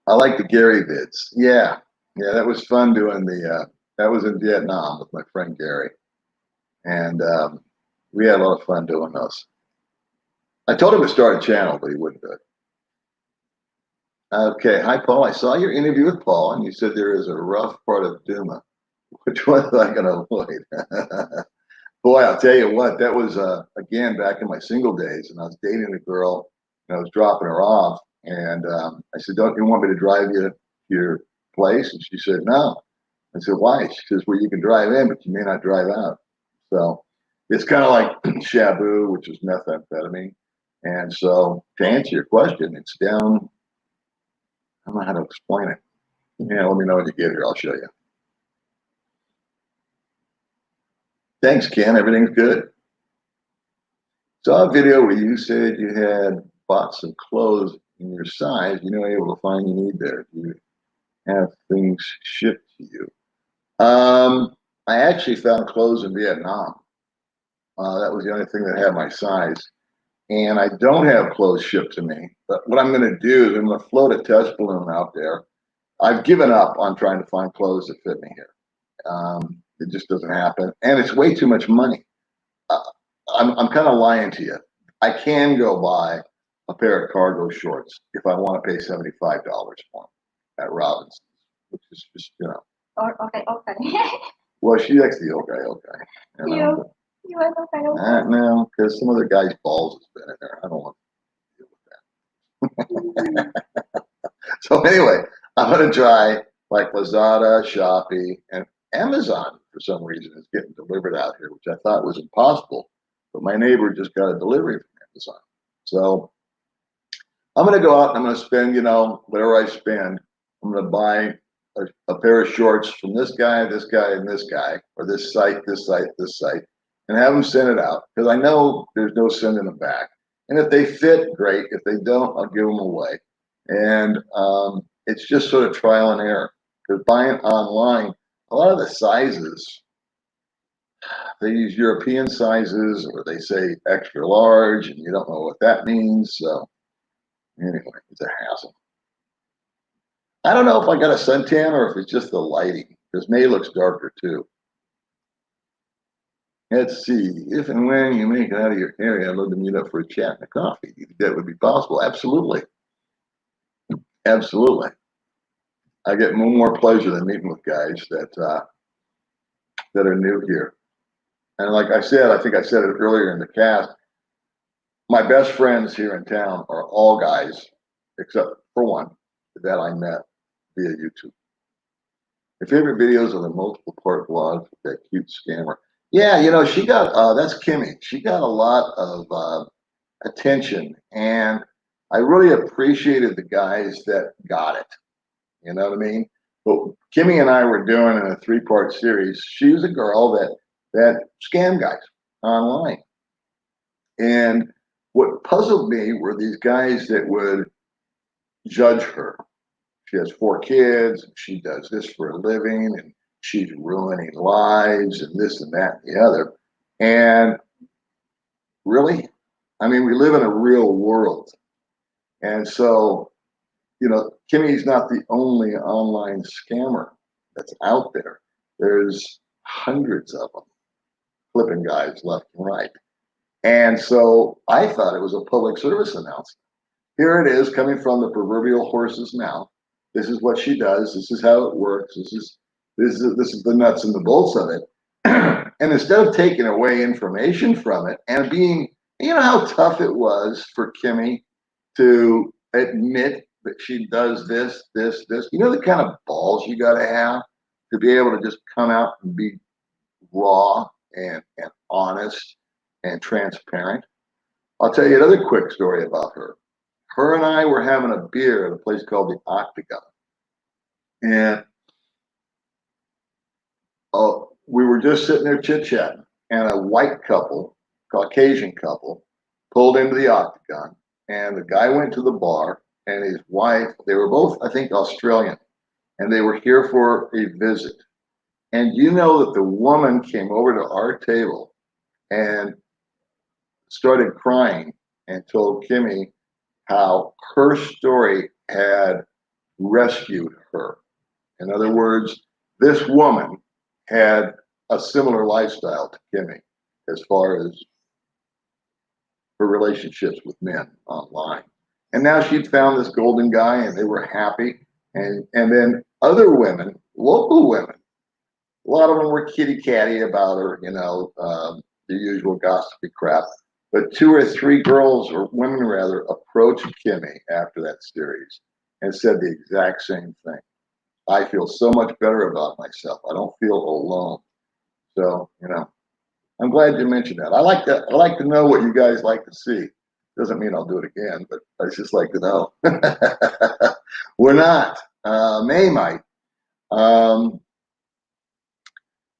I like the Gary vids. Yeah, that was fun doing that was in Vietnam with my friend Gary. And we had a lot of fun doing those. I told him to start a channel, but he wouldn't do it. Okay, hi Paul. I saw your interview with Paul, and you said there is a rough part of Duma. Which one am I going to avoid? Boy, I'll tell you what. That was again back in my single days, and I was dating a girl, and I was dropping her off, and I said, "Don't you want me to drive you to your place?" And she said, "No." I said, "Why?" She says, "Well, you can drive in, but you may not drive out." So it's kind of like shabu, which is methamphetamine. And so to answer your question, it's down. I don't know how to explain it. Yeah, let me know when you get here. I'll show you. Thanks, Ken. Everything's good. Saw a video where you said you had bought some clothes in your size. You know, able to find you need there. Do you have things shipped to you? I actually found clothes in Vietnam. That was the only thing that had my size. And I don't have clothes shipped to me. But what I'm going to do is I'm going to float a test balloon out there. I've given up on trying to find clothes that fit me here. It just doesn't happen. And it's way too much money. I'm kind of lying to you. I can go buy a pair of cargo shorts if I want to pay $75 for them at Robinson's, which is just, Okay. Well, she likes the okay. You want okay. No, because some other guy's balls has been in there. I don't want to deal with that. So anyway, I'm going to try like Lazada, Shopee, and Amazon for some reason is getting delivered out here, which I thought was impossible. But my neighbor just got a delivery from Amazon. So I'm going to go out and I'm going to spend, whatever I spend. I'm going to buy a pair of shorts from this guy, and this guy, or this site, and have them send it out because I know there's no sending them back. And if they fit, great. If they don't, I'll give them away. And it's just sort of trial and error because buying online, a lot of the sizes, they use European sizes or they say extra large and you don't know what that means. So anyway, it's a hassle. I don't know if I got a suntan or if it's just the lighting because May looks darker too. Let's see, if and when you make it out of your area, I'd love to meet up for a chat and a coffee. You think that would be possible? Absolutely. Absolutely. I get more pleasure than meeting with guys that are new here. And like I said, I think I said it earlier in the cast, my best friends here in town are all guys, except for one that I met via YouTube. My favorite videos are the multiple part vlogs with that cute scammer. Yeah, you know, she got, that's Kimmy. She got a lot of attention, and I really appreciated the guys that got it. You know what I mean? But Kimmy and I were doing in a 3-part series. She was a girl that scam guys online. And what puzzled me were these guys that would judge her. She has 4 kids, and she does this for a living, and she's ruining lives, and this and that and the other. And really, I mean, we live in a real world. And so, you know, Kimmy's not the only online scammer that's out there. There's hundreds of them, flipping guys left and right. And so I thought it was a public service announcement. Here it is coming from the proverbial horse's mouth. This is what she does. This is how it works. This is the nuts and the bolts of it. And instead of taking away information from it and being, you know how tough it was for Kimmy to admit that she does this. You know the kind of balls you got to have to be able to just come out and be raw and honest and transparent. I'll tell you another quick story about her. Her and I were having a beer at a place called the Octagon. And we were just sitting there chit-chatting, and a white couple, Caucasian couple, pulled into the Octagon, and the guy went to the bar, and his wife, they were both, I think, Australian, and they were here for a visit. And you know that the woman came over to our table and started crying and told Kimmy how her story had rescued her. In other words, this woman had a similar lifestyle to Kimmy as far as her relationships with men online. And now she'd found this golden guy, and they were happy. And then other women, local women, a lot of them were kitty catty about her, you know, the usual gossipy crap. But 2 or 3 girls, or women rather, approached Kimmy after that series and said the exact same thing. I feel so much better about myself. I don't feel alone. So, you know, I'm glad you mentioned that. I like to know what you guys like to see. Doesn't mean I'll do it again, but I just like to know. We're not. May might.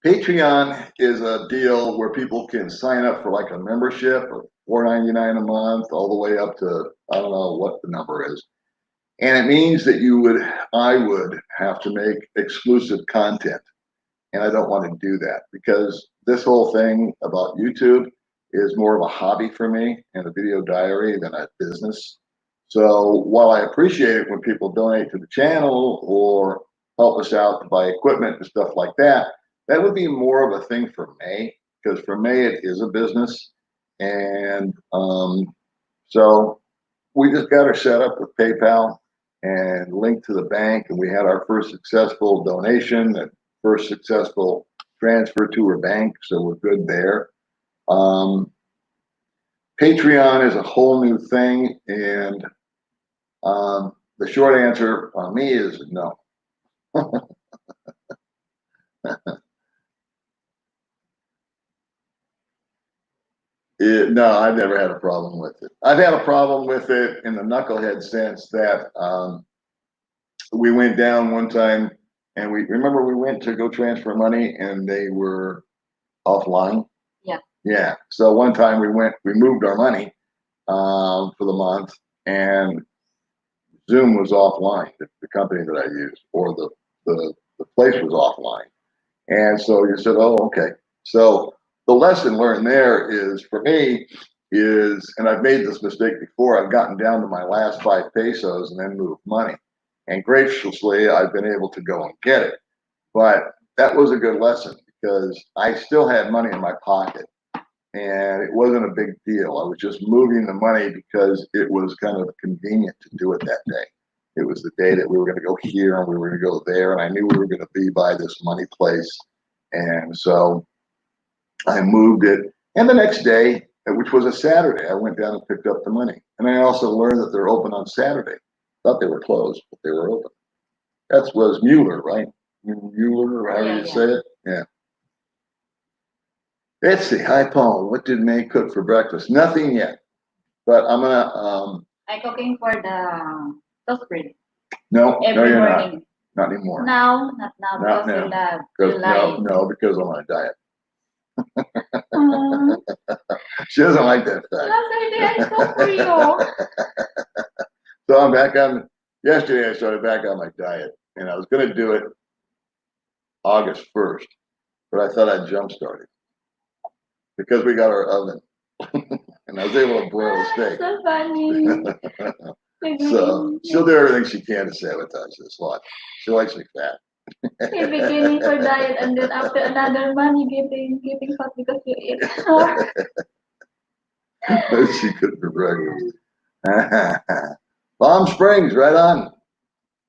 Patreon is a deal where people can sign up for like a membership of $4.99 a month, all the way up to, I don't know what the number is. And it means that I would have to make exclusive content. And I don't want to do that because this whole thing about YouTube is more of a hobby for me and a video diary than a business. So while I appreciate it when people donate to the channel or help us out to buy equipment and stuff like that, that would be more of a thing for May, because for May it is a business. And so we just got her set up with PayPal and linked to the bank, and we had our first successful donation, that first successful transfer to her bank, so we're good there. Patreon is a whole new thing, and the short answer on me is no. No, I've never had a problem with it. I've had a problem with it in the knucklehead sense that we went down one time, and we went to go transfer money, and they were offline. Yeah. Yeah. So one time we moved our money for the month, and Zoom was offline. The company that I used, or the place was offline, and so you said, "Oh, okay." So the lesson learned there is, for me, and I've made this mistake before. I've gotten down to my last 5 pesos and then moved money, and graciously I've been able to go and get it. But that was a good lesson because I still had money in my pocket, and it wasn't a big deal. I was just moving the money because it was kind of convenient to do it that day. It was the day that we were going to go here and we were going to go there, and I knew we were going to be by this money place. And so I moved it. And the next day, which was a Saturday, I went down and picked up the money. And I also learned that they're open on Saturday. Thought they were closed, but they were open. That was Mueller, right? Mueller, or however Yeah, you yeah. say it. Yeah. Let's see. Hi, Paul. What did May cook for breakfast? Nothing yet, but I'm gonna. I cooking for the toast bread No, no, every you're not. morning. Not anymore. Now, not now Not because you now. love, Because you no, like. no, because I'm on a diet. Mm, She doesn't like that fact. Yesterday I cooked for you. So I'm back on. Yesterday I started back on my diet, and I was going to do it August 1st, but I thought I'd jumpstart it because we got our oven, and I was able to broil a steak. So funny. So she'll do everything she can to sabotage this lot. She likes me fat. You're beginning for diet and then after another month you getting fat because you eat more. She cooked for breakfast. Palm Springs, right on,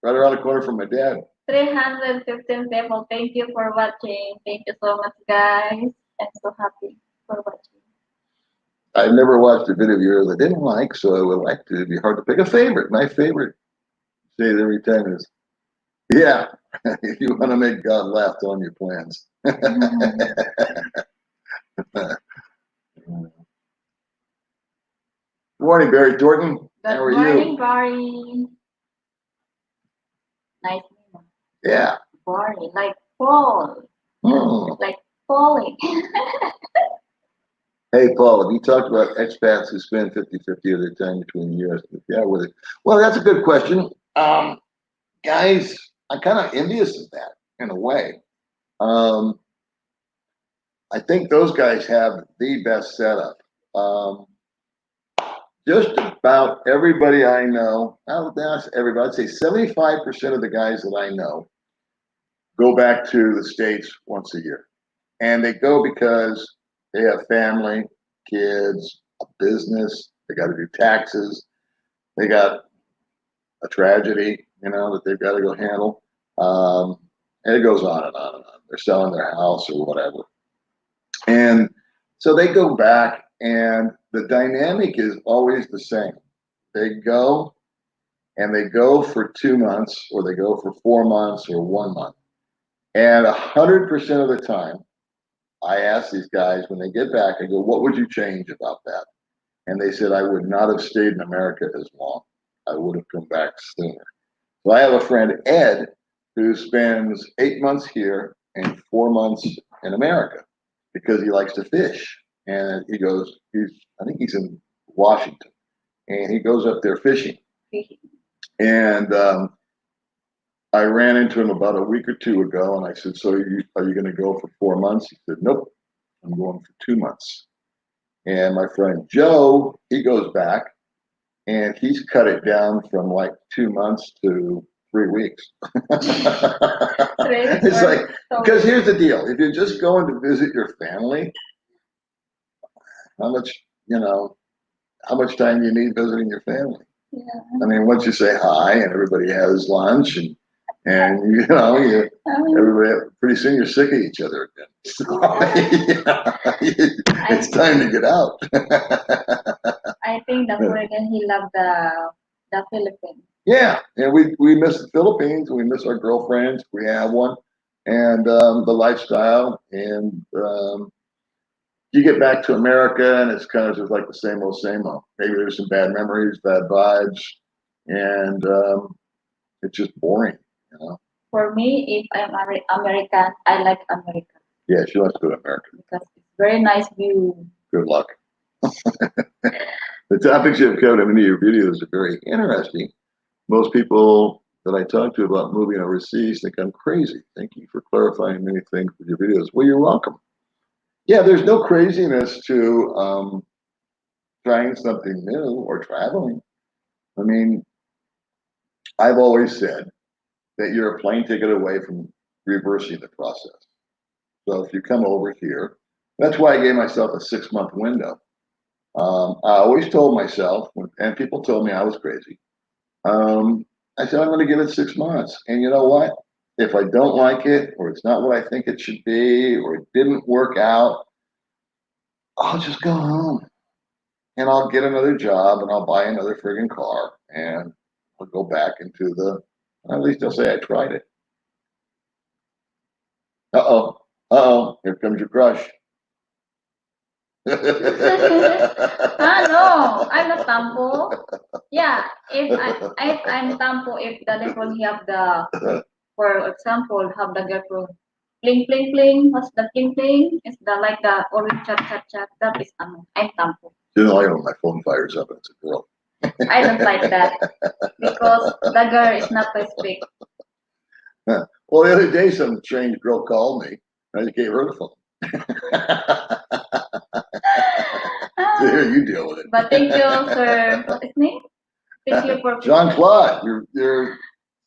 right around the corner from my dad. 315 people. Thank you for watching. Thank you so much, guys. I'm so happy for watching. I never watched a video of yours I didn't like, so I would like to. It'd be hard to pick a favorite. My favorite, say it every time, is yeah. If you want to make God laugh, tell him your plans. Good morning, Barry Thornton. How are Good morning, you? Barry. Nice name. Yeah. Barry, like fall. Hmm. Like falling. Hey, Paul, have you talked about expats who spend 50-50 of their time between the U.S. and yeah, with it? Well, that's a good question. Guys, I'm kind of envious of that in a way. Um, I think those guys have the best setup. Um, just about everybody I know, that's everybody, I'd say 75% of the guys that I know go back to the States once a year. And they go because they have family, kids, a business, they got to do taxes, they got a tragedy, that they've got to go handle. And it goes on and on and on. They're selling their house or whatever. And so they go back, and the dynamic is always the same. They go and they go for 2 months, or they go for 4 months, or 1 month. And 100% of the time, I ask these guys when they get back, I go, what would you change about that? And they said, I would not have stayed in America as long. I would have come back sooner. So I have a friend, Ed, who spends 8 months here and 4 months in America because he likes to fish. And he goes, I think he's in Washington, and he goes up there fishing. And I ran into him about a week or two ago, and I said, so are you going to go for 4 months? He said, nope, I'm going for 2 months. And my friend Joe, he goes back, and he's cut it down from like 2 months to 3 weeks. It's like, because here's the deal. If you're just going to visit your family, how much, how much time do you need visiting your family? Yeah. I mean, once you say hi and everybody has lunch and everybody, pretty soon you're sick of each other again. So, it's time to get out. I think the Korean, he loved the Philippines. Yeah, and we miss the Philippines. We miss our girlfriends. We have one, and the lifestyle. And you get back to America, and it's kind of just like the same old, same old. Maybe there's some bad memories, bad vibes, and it's just boring. For me, if I'm American, I like America. Yeah, she wants to go to America because it's very nice view. Good luck. The topics you have covered in many of your videos are very interesting. Most people that I talk to about moving overseas think I'm crazy. Thank you for clarifying many things with your videos. Well, you're welcome. Yeah, there's no craziness to trying something new or traveling. I mean, I've always said that you're a plane ticket away from reversing the process. So if you come over here, that's why I gave myself a 6-month window. I always told myself, and people told me I was crazy. I said, I'm going to give it 6 months. And you know what? If I don't like it, or it's not what I think it should be, or it didn't work out, I'll just go home and I'll get another job and I'll buy another friggin' car and I'll go back into at least I'll say I tried it. Uh-oh. Uh-oh. Here comes your crush. No, I'm not tampo. Yeah, if I'm tampo, if the telephone have the, for example, have the girl pling pling pling, what's the pling pling? It's the like the orange chat chat chat. That is I'm tampo. You know, I know my phone fires up and it's a girl. I don't like that because the girl is not my speak. Well, the other day, some strange girl called me. I just gave her the phone. So here, you deal with it. But thank you, sir. What is his name? Thank you for Jean-Claude, your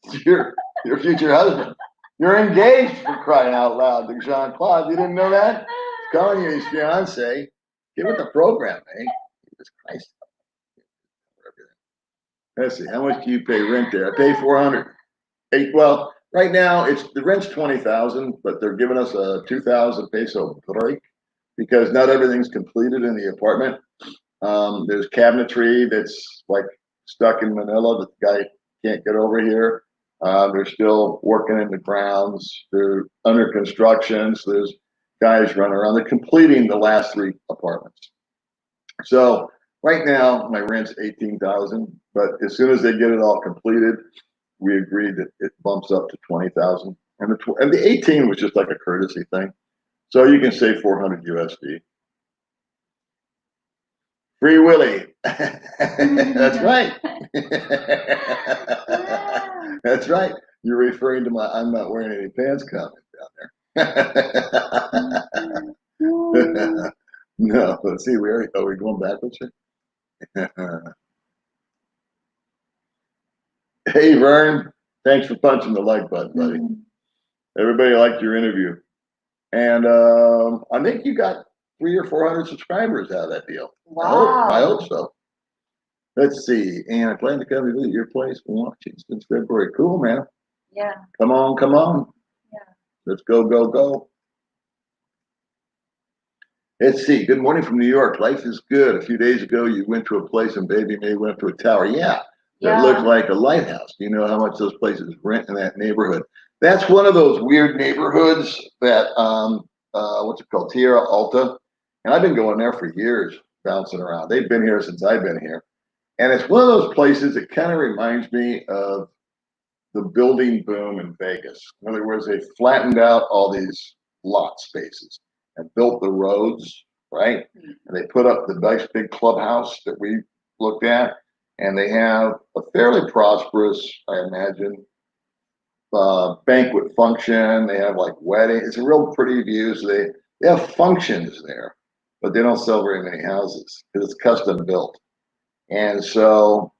future husband. You're engaged, for crying out loud, to Jean-Claude. You didn't know that? He's calling you his fiance. Get with the program, eh? Jesus Christ. Let's see, how much do you pay rent there? I pay $400. Well, right now the rent's 20,000, but they're giving us a 2,000 peso break because not everything's completed in the apartment. There's cabinetry that's like stuck in Manila that the guy can't get over here. They're still working in the grounds. They're under construction. So there's guys running around. They're completing the last 3 apartments. So right now my rent's 18,000, but as soon as they get it all completed, we agreed that it bumps up to 20,000, and the 18 was just like a courtesy thing. So you can save 400 USD. Free Willy. That's right. That's right. You're referring to my I'm not wearing any pants comment down there. No, let's see, are we going backwards here? Hey, Vern, thanks for punching the like button, buddy. Everybody liked your interview. And I think you got 300 or 400 subscribers out of that deal. Wow. I hope so. Let's see. And I plan to come visit your place and watch it since February. Cool, man. Yeah. Come on, come on. Yeah. Let's go, go, go. Let's see. Good morning from New York. Life is good. A few days ago, you went to a place and Baby May went to a tower. Yeah. That looked like a lighthouse. Do you know how much those places rent in that neighborhood? That's one of those weird neighborhoods that, what's it called? Tierra Alta. And I've been going there for years, bouncing around. They've been here since I've been here. And it's one of those places that kind of reminds me of the building boom in Vegas. In other words, they flattened out all these lot spaces and built the roads, right? And they put up the nice big clubhouse that we looked at. And they have a fairly prosperous, I imagine, banquet function. They have like weddings. It's a real pretty view. So they have functions there, but they don't sell very many houses because it's custom built. And so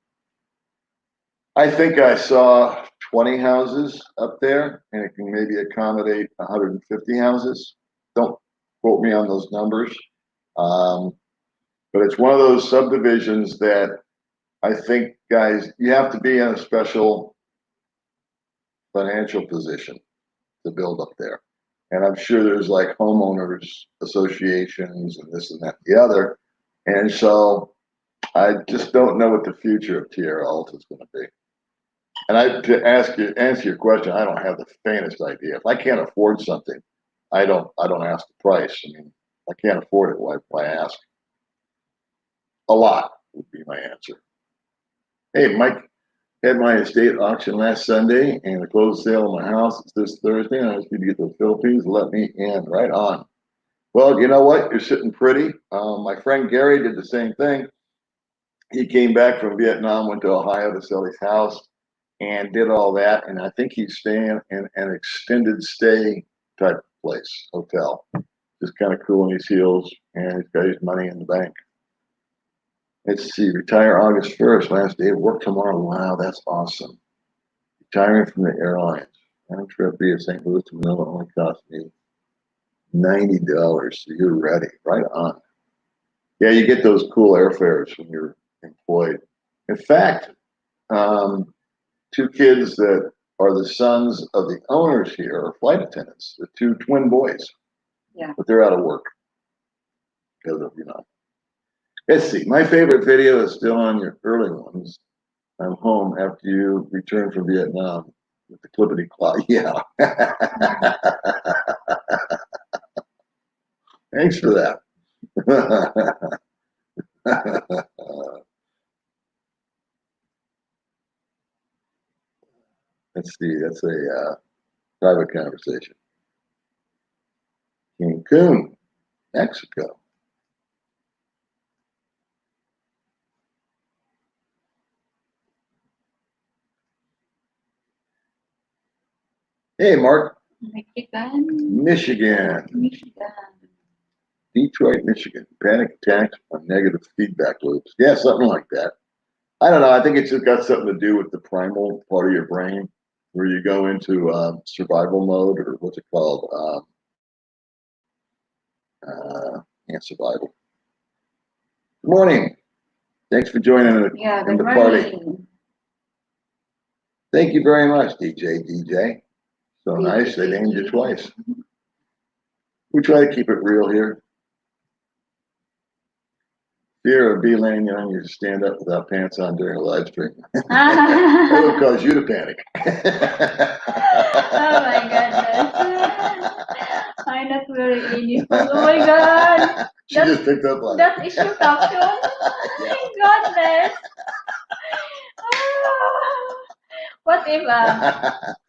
I think I saw 20 houses up there, and it can maybe accommodate 150 houses. Don't quote me on those numbers. But it's one of those subdivisions that I think, guys, you have to be in a special financial position to build up there. And I'm sure there's like homeowners associations and this and that and the other. And so I just don't know what the future of Tierra Alta is going to be. And to answer your question, I don't have the faintest idea. If I can't afford something, I don't ask the price. I mean, I can't afford it. Why ask? A lot would be my answer. Hey, Mike, had my estate auction last Sunday and the closed sale of my house is this Thursday. And I just need to get to the Philippines. Let me in. Right on. Well, you know what? You're sitting pretty. My friend Gary did the same thing. He came back from Vietnam, went to Ohio to sell his house and did all that. And I think he's staying in an extended stay type place, hotel. Just kind of cooling his heels, and he's got his money in the bank. Let's see, retire August 1st, last day of work tomorrow. Wow, that's awesome. Retiring from the airlines. Round trip via St. Louis to Manila only cost me $90. So you're ready. Right on. Yeah, you get those cool airfares when you're employed. In fact, 2 kids that are the sons of the owners here are flight attendants. The 2 twin boys. Yeah. But they're out of work because of, Let's see. My favorite video is still on your early ones. I'm home after you returned from Vietnam. with the clippity clop. Yeah. Thanks for that. Let's see. That's a private conversation. Cancun, Mexico. Hey, Mark. Michigan. Michigan. Michigan. Detroit, Michigan. Panic attacks on negative feedback loops. Yeah, something like that. I don't know. I think it's just got something to do with the primal part of your brain where you go into survival mode, or what's it called? Survival. Good morning. Thanks for joining Yeah, in good the party. morning. Thank you very much, DJ. So nice. They named you twice. We try to keep it real here. Fear of being young, you stand up without pants on during a live stream. That would cause you to panic. Oh my goodness. I'm not wearing uniform. Oh my god. She just picked up on That is your caption? Oh my goodness. What if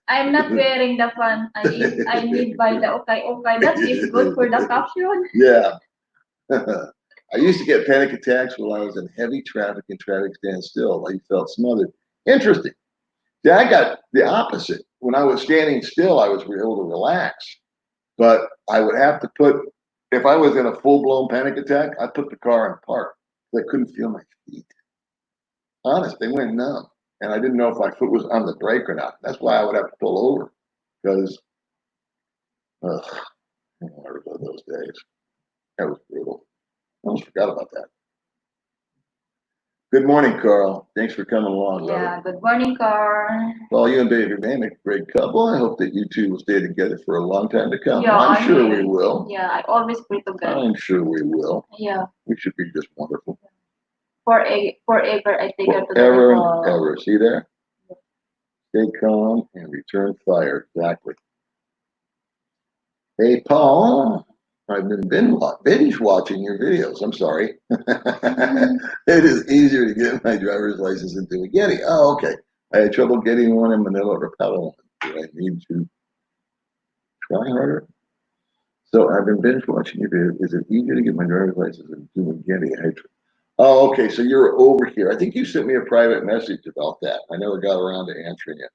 I'm not wearing the fun? I need buy the okay. That is good for the caption. Yeah. I used to get panic attacks while I was in heavy traffic and traffic stand still. I felt smothered. Interesting. Yeah, I got the opposite. When I was standing still, I was able to relax. But I would have to put, if I was in a full-blown panic attack, I'd put the car in park. I couldn't feel my feet. Honest, they went numb. And I didn't know if my foot was on the brake or not. That's why I would have to pull over. Because, I remember those days. That was brutal. I almost forgot about that. Good morning, Carl. Thanks for coming along, brother. Yeah, good morning, Carl. Well, you and Baby Man make a great couple. I hope that you two will stay together for a long time to come. Yeah, I'm sure we will. Yeah, I always pray to God. I'm sure we will. Yeah. We should be just wonderful. Forever, I take her to the Forever devil. and ever. See there? Stay calm and return fire. Exactly. Hey, Paul. I've been binge watching your videos. I'm sorry. It is easier to get my driver's license into a Getty. Oh, okay. I had trouble getting one in Manila or Petaluma. Do I need to try harder? So I've been binge watching your videos. Is it easier to get my driver's license into a Getty? Oh, okay. So you're over here. I think you sent me a private message about that. I never got around to answering it.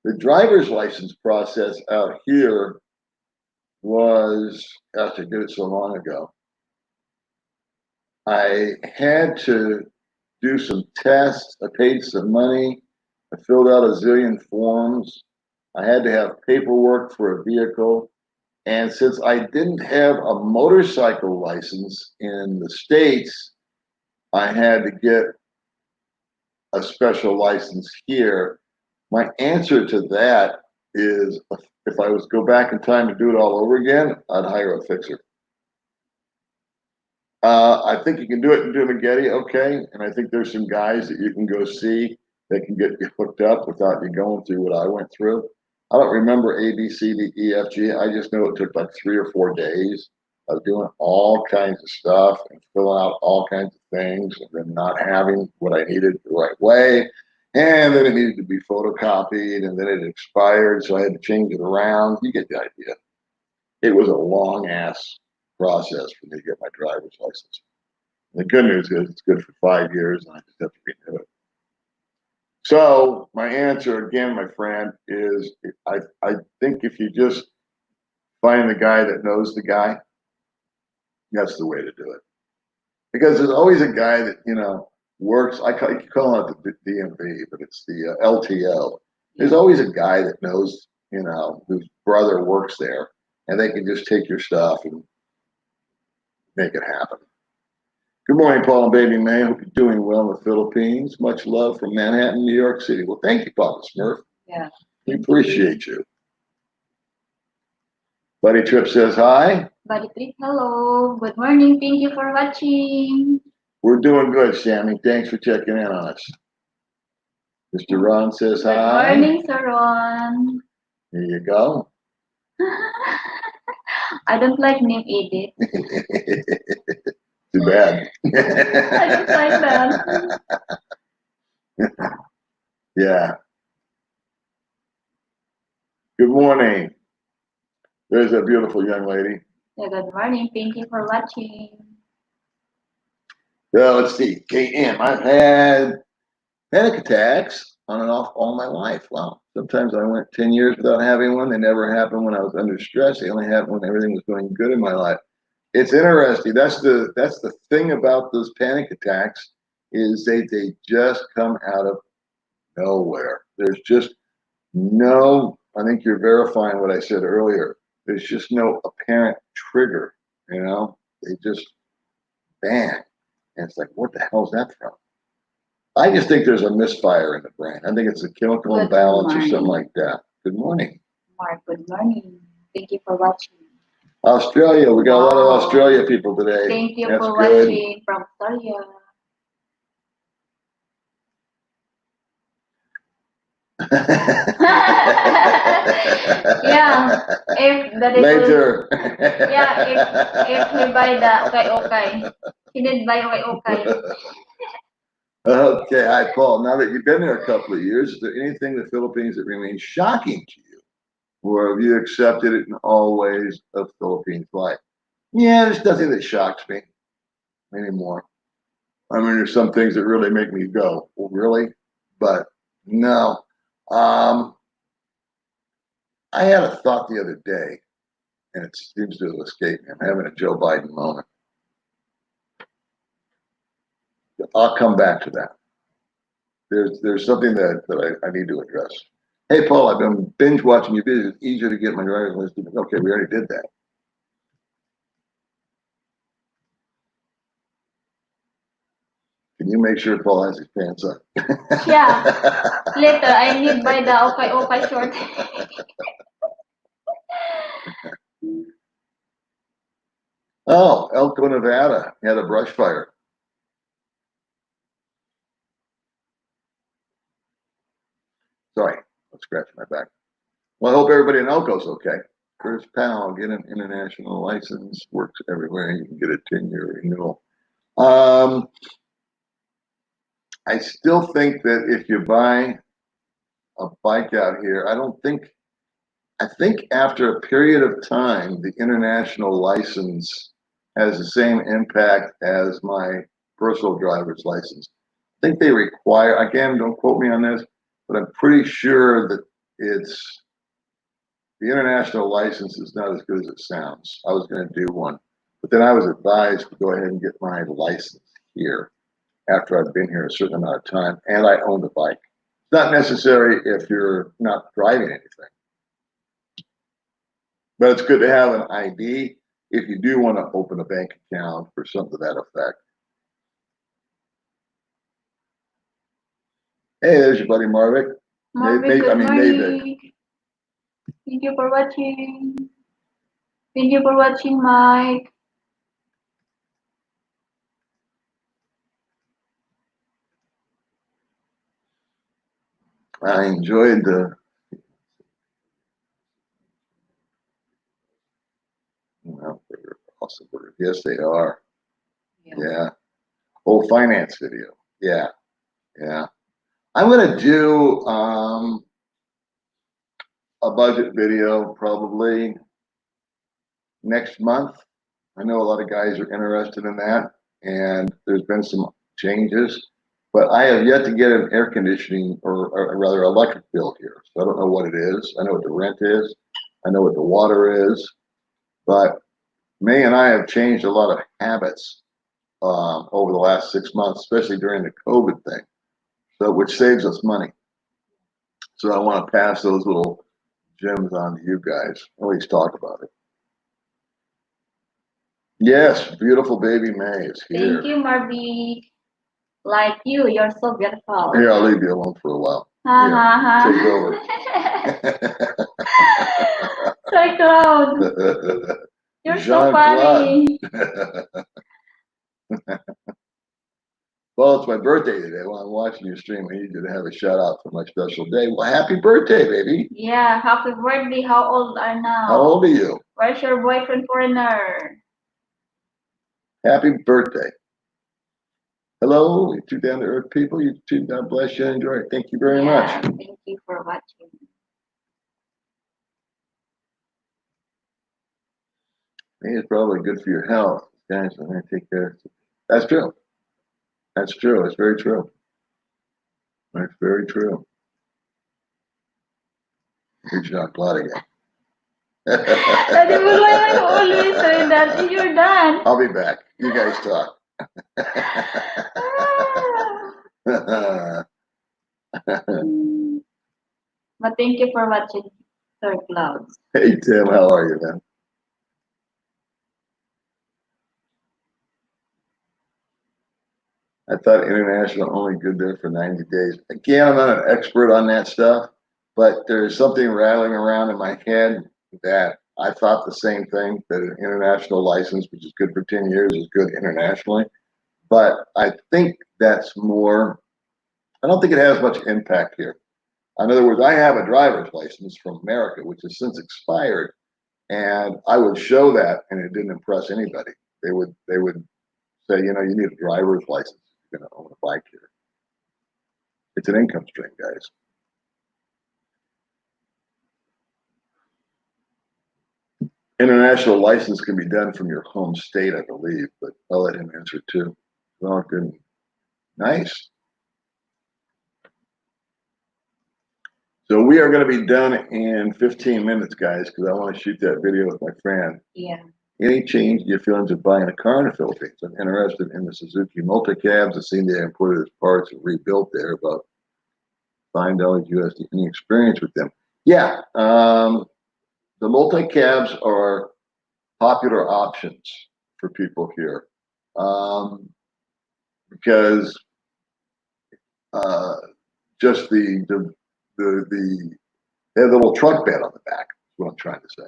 The driver's license process out here was, gosh, I did it so long ago. I had to do some tests. I paid some money. I filled out a zillion forms. I had to have paperwork for a vehicle. And since I didn't have a motorcycle license in the States, I had to get a special license here. My answer to that is, if I was to go back in time and do it all over again, I'd hire a fixer. I think you can do it in Dumagetti, okay, and I think there's some guys that you can go see that can get you hooked up without you going through what I went through. I don't remember A, B, C, D, E, F, G. I just know it took like 3 or 4 days of doing all kinds of stuff and filling out all kinds of things and then not having what I needed the right way. And then it needed to be photocopied and then it expired, so I had to change it around. You get the idea. It was a long ass process for me to get my driver's license. The good news is it's good for 5 years and I just have to renew it. So my answer again, my friend, is I think if you just find the guy that knows the guy, that's the way to do it. Because there's always a guy that, works, you call it the DMV, but it's the LTO. There's always a guy that knows, whose brother works there, and they can just take your stuff and make it happen. Good morning, Paul and Baby May. Hope you're doing well in the Philippines. Much love from Manhattan, New York City. Well, thank you, Papa Smurf. Yeah. We appreciate you. Buddy Trip says hi. Buddy Trip, hello. Good morning. Thank you for watching. We're doing good, Sammy. Thanks for checking in on us. Mr. Ron says Good hi. morning, Sir Ron. Here you go. I don't like name Edith. Too bad. I don't like that. Yeah. Good morning. There's a beautiful young lady. Yeah, good morning. Thank you for watching. Well, let's see. KM. I've had panic attacks on and off all my life. Wow. Sometimes I went 10 years without having one. They never happened when I was under stress. They only happened when everything was going good in my life. It's interesting. That's the thing about those panic attacks is they just come out of nowhere. There's just no, I think you're verifying what I said earlier. There's just no apparent trigger, you know? They just bang. And it's like, what the hell is that from? I just think there's a misfire in the brain. I think it's a chemical Good imbalance or something morning. like that. Good morning. Mark, good morning. Thank you for watching. Australia, we got a lot of Wow. Australia people today. Thank you That's for good. watching from Australia. Yeah, if the little, Later. yeah, if he buy the okay. He did buy okay. Okay, hi Paul. Now that you've been there a couple of years, is there anything in the Philippines that remains shocking to you? Or have you accepted it in all ways of Philippines life? Yeah, there's nothing that shocks me anymore. I mean, there's some things that really make me go, well, really? But no. I had a thought the other day, and it seems to have escaped me. I'm having a Joe Biden moment. I'll come back to that. There's something that I need to address. Hey, Paul, I've been binge watching your videos. It's easier to get my driver's license. Okay, we already did that. Can you make sure Paul has his pants on? Yeah. Later, I need buy the okay short. Oh, Elko, Nevada had a brush fire. Sorry, I'm scratching my back. Well, I hope everybody in Elko's okay. Curtis Powell, get an international license, works everywhere. You can get a 10-year renewal. I still think that if you buy a bike out here, I think after a period of time, the international license has the same impact as my personal driver's license. I think they require, again, don't quote me on this, but I'm pretty sure that the international license is not as good as it sounds. I was going to do one, but then I was advised to go ahead and get my license here after I've been here a certain amount of time and I owned a bike. It's not necessary if you're not driving anything, but it's good to have an ID if you do want to open a bank account or something to that effect. Hey, there's your buddy Marvick. Marvin, good Navik. morning. Thank you for watching. Thank you for watching, Mike. I enjoyed the they're awesome. Yes, they are. Yeah. Oh, finance video. Yeah. Yeah. I'm gonna do a budget video probably next month. I know a lot of guys are interested in that, and there's been some changes, but I have yet to get an air conditioning or rather electric bill here. So I don't know what it is. I know what the rent is. I know what the water is, but May and I have changed a lot of habits over the last 6 months, especially during the COVID thing, so which saves us money. So I want to pass those little gems on to you guys. Always talk about it. Yes, beautiful baby May is here. Thank you, Marvin. Like you're so beautiful. Here, I'll leave you alone for a while. Ha ha Take ha. over. So proud. You're so funny. Well, Oh, it's my birthday today. Well, I'm watching your stream. I need you to have a shout out for my special day. Well, happy birthday, baby. Yeah, happy birthday. How old are now? How old are you? Where's your boyfriend foreigner? Happy birthday. Hello, you two down to earth people. You two, God bless you. Enjoy it. Thank you very much. Thank you for watching. I think it's probably good for your health. Guys, I'm going to take care of it. That's true. That's true. It's very true. That's very true. Here's Jacques Claude again. Daddy Buloy, I'm always say that. You're done. I'll be back. You guys talk. But thank you for watching Sir Clouds. Hey, Tim, how are you, man? I thought international only good there for 90 days. Again, I'm not an expert on that stuff, but there's something rattling around in my head that I thought the same thing, that an international license, which is good for 10 years, is good internationally. But I think that's more, I don't think it has much impact here. In other words, I have a driver's license from America, which has since expired, and I would show that, and it didn't impress anybody. They would say, you know, you need a driver's license if you're going to own a bike here. It's an income stream, guys. International license can be done from your home state, I believe, but I'll let him answer too. Oh, good. Nice. So we are going to be done in 15 minutes, guys, because I want to shoot that video with my friend. Yeah. Any change in your feelings of buying a car in the Philippines? I'm interested in the Suzuki multi-cabs. I've seen they imported as parts and rebuilt there, about $5 USD. Any experience with them? Yeah. The multi-cabs are popular options for people here because just the they have a little truck bed on the back. Is what I'm trying to say.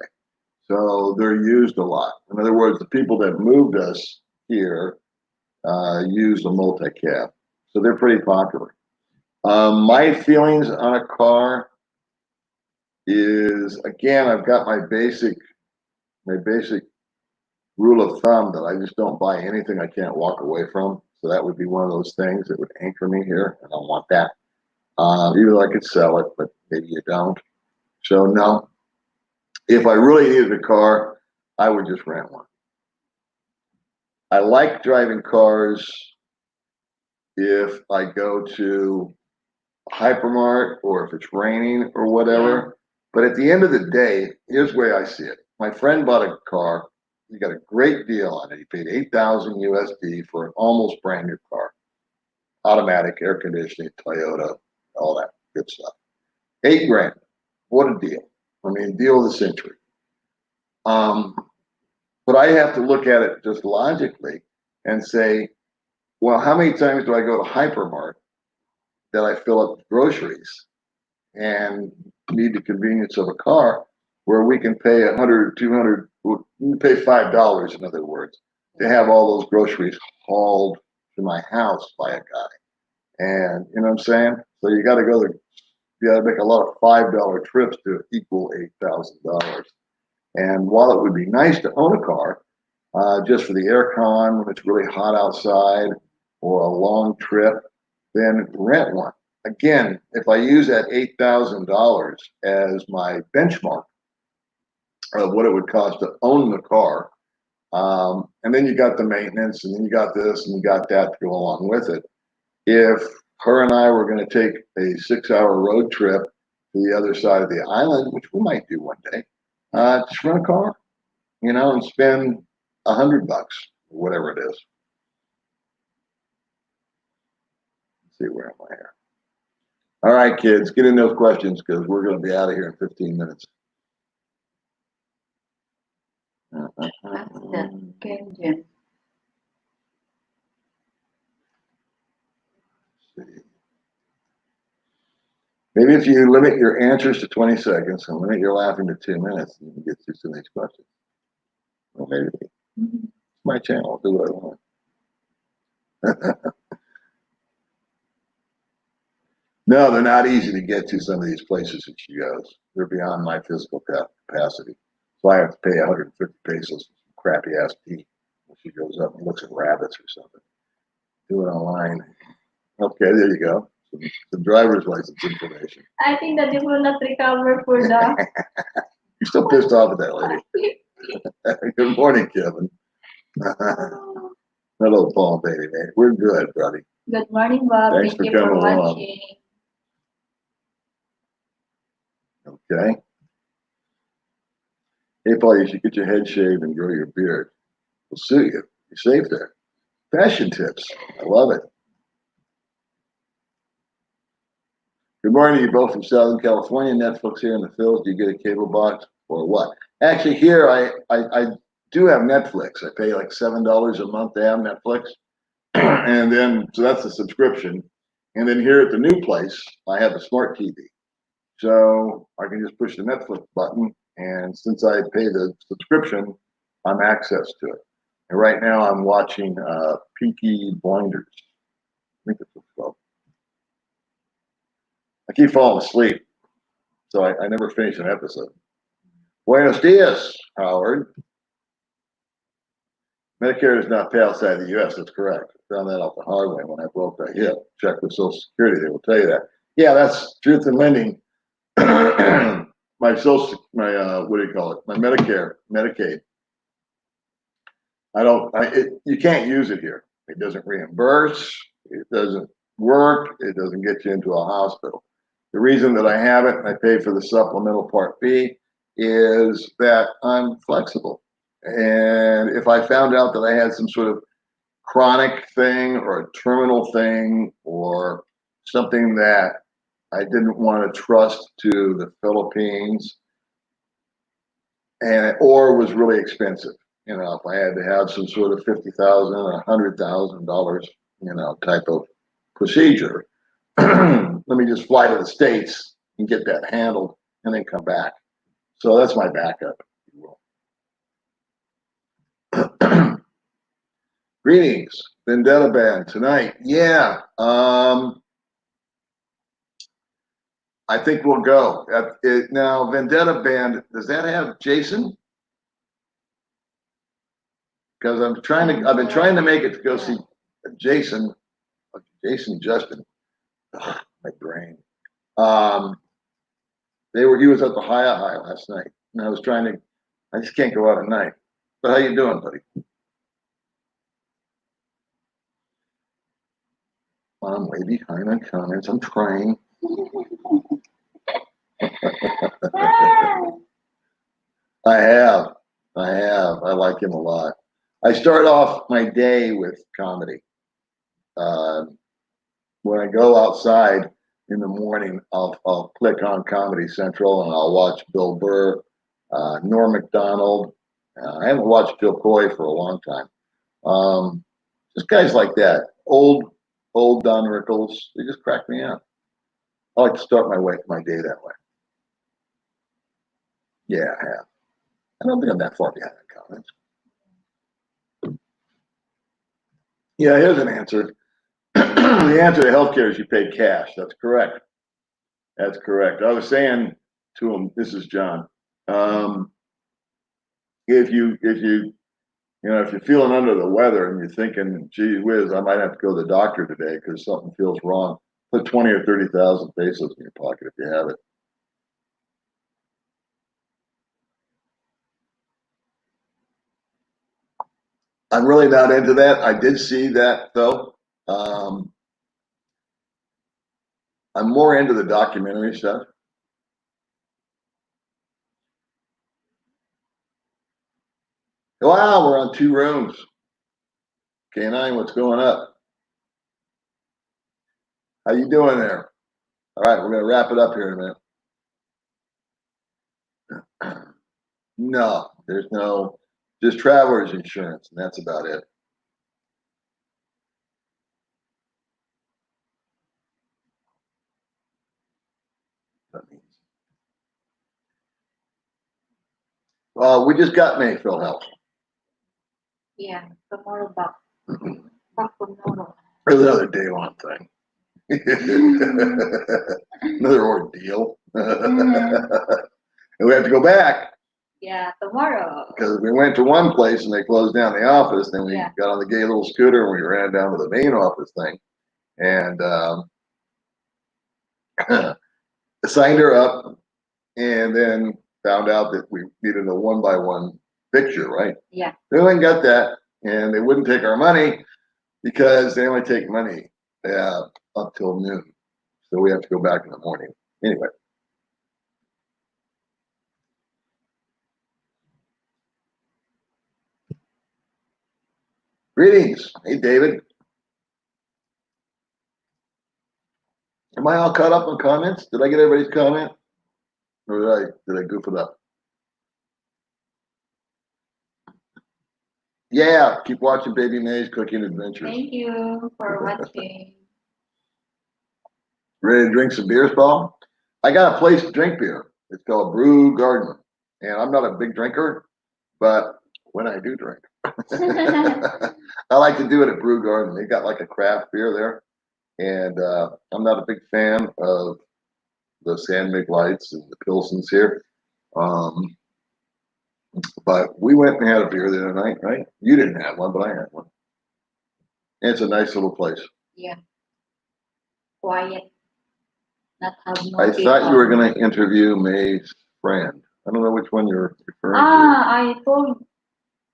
So they're used a lot. In other words, the people that moved us here use a multi-cab, so they're pretty popular. My feelings on a car is, again, I've got my basic rule of thumb that I just don't buy anything I can't walk away from. So that would be one of those things that would anchor me here. I don't want that. Even though I could sell it, but maybe you don't. So no, if I really needed a car, I would just rent one. I like driving cars if I go to a hypermart or if it's raining or whatever. But at the end of the day, here's the way I see it. My friend bought a car. He got a great deal on it. He paid 8,000 USD for an almost brand new car. Automatic, air conditioning, Toyota, all that good stuff. 8 grand. What a deal. I mean, deal of the century. But I have to look at it just logically and say, well, how many times do I go to hypermart that I fill up with groceries and need the convenience of a car where we can pay 100, 200, we can pay $5, in other words, to have all those groceries hauled to my house by a guy. And you know what I'm saying? So you got to go there. You got to make a lot of $5 trips to equal $8,000. And while it would be nice to own a car, just for the air con when it's really hot outside or a long trip, then rent one. Again, if I use that $8,000 as my benchmark of what it would cost to own the car, and then you got the maintenance, and then you got this, and you got that to go along with it. If her and I were going to take a 6-hour road trip to the other side of the island, which we might do one day, just rent a car, you know, and spend $100, whatever it is. Let's see, where am I here? All right, kids, get in those questions because we're going to be out of here in 15 minutes. That's the Kenyan. Maybe if you limit your answers to 20 seconds and limit your laughing to 2 minutes, you can get through some of these questions. Well, maybe it's my channel. I'll do what I want. No, they're not easy to get to some of these places that she goes. They're beyond my physical capacity. So I have to pay 150 pesos for some crappy ass tea when she goes up and looks at rabbits or something. Do it online. Okay, there you go. Some driver's license information. I think that you will not recover for the. You're still pissed off at that lady. Good morning, Kevin. Hello, Paul, baby, man. We're good, buddy. Good morning, Bob. Thanks Thank for you for coming along. watching. Okay. Hey, Paul, you should get your head shaved and grow your beard. We'll suit you. You're safe there. Fashion tips. I love it. Good morning to you both from Southern California. Netflix here in the Phils. Do you get a cable box or what? Actually, here I do have Netflix. I pay like $7 a month to have Netflix. And then, so that's a subscription. And then here at the new place, I have a smart TV. So I can just push the Netflix button. And since I pay the subscription, I'm access to it. And right now I'm watching Peaky Blinders. I think it's what's called. I keep falling asleep, so I never finish an episode. Buenos dias, Howard. Medicare does not pay outside the U.S. That's correct. I found that out the hard way when I broke my hip. Check with Social Security; they will tell you that. Yeah, that's truth in lending. My social, my what do you call it? My Medicare, Medicaid. You can't use it here. It doesn't reimburse. It doesn't work. It doesn't get you into a hospital. The reason that I have it and I pay for the supplemental Part B is that I'm flexible. And if I found out that I had some sort of chronic thing or a terminal thing or something that I didn't want to trust to the Philippines or was really expensive, if I had to have some sort of $50,000 or $100,000, type of procedure, let me just fly to the States and get that handled and then come back. So that's my backup, if you will. Greetings, Vendetta Band tonight. Yeah, I think we'll go. Now, Vendetta Band, does that have Jason? Because I've been trying to make it to go see Jason Justin. Ugh, my brain. He was at the High last night, and I just can't go out at night. But how you doing, buddy? I'm way behind on comments. I'm trying. I have. I like him a lot. I start off my day with comedy. When I go outside in the morning, I'll click on Comedy Central and I'll watch Bill Burr, Norm Macdonald. I haven't watched Bill Coy for a long time. Just guys like that. Old Don Rickles. They just crack me up. I like to start my day that way. Yeah, I have. I don't think I'm that far behind in comments. Yeah, here's an answer. The answer to healthcare is you pay cash. That's correct. That's correct. I was saying to him, this is John. If you're feeling under the weather and you're thinking, gee whiz, I might have to go to the doctor today because something feels wrong, put 20 or 30,000 pesos in your pocket if you have it. I'm really not into that. I did see that though. I'm more into the documentary stuff. Wow, we're on 2 rooms. K9, what's going up? How you doing there? All right, we're gonna wrap it up here in a minute. No, there's just traveler's insurance, and that's about it. We just got Mayfield Health. Yeah, tomorrow back tomorrow. There's another day long thing. Another ordeal. Mm. And we have to go back Yeah, tomorrow. because we went to one place and they closed down the office. Then we Yeah. got on the gay little scooter and we ran down to the main office thing and signed her up and then found out that we needed a 1-by-1 picture, right? Yeah. They went and got that and they wouldn't take our money because they only take money up till noon. So we have to go back in the morning. Anyway. Greetings. Hey, David. Am I all caught up on comments? Did I get everybody's comment? Or did I goof it up? Yeah, keep watching Baby May's Cooking Adventures. Thank you for watching. Ready to drink some beers, Paul? I got a place to drink beer. It's called Brew Garden. And I'm not a big drinker, but when I do drink, I like to do it at Brew Garden. They got like a craft beer there. And I'm not a big fan of the Sandvik Lights and the Pilsens here. But we went and had a beer the other night, right? You didn't have one, but I had one. And it's a nice little place. Yeah. Quiet. Not have no I people. thought you were going to interview May's friend. I don't know which one you're referring I told to.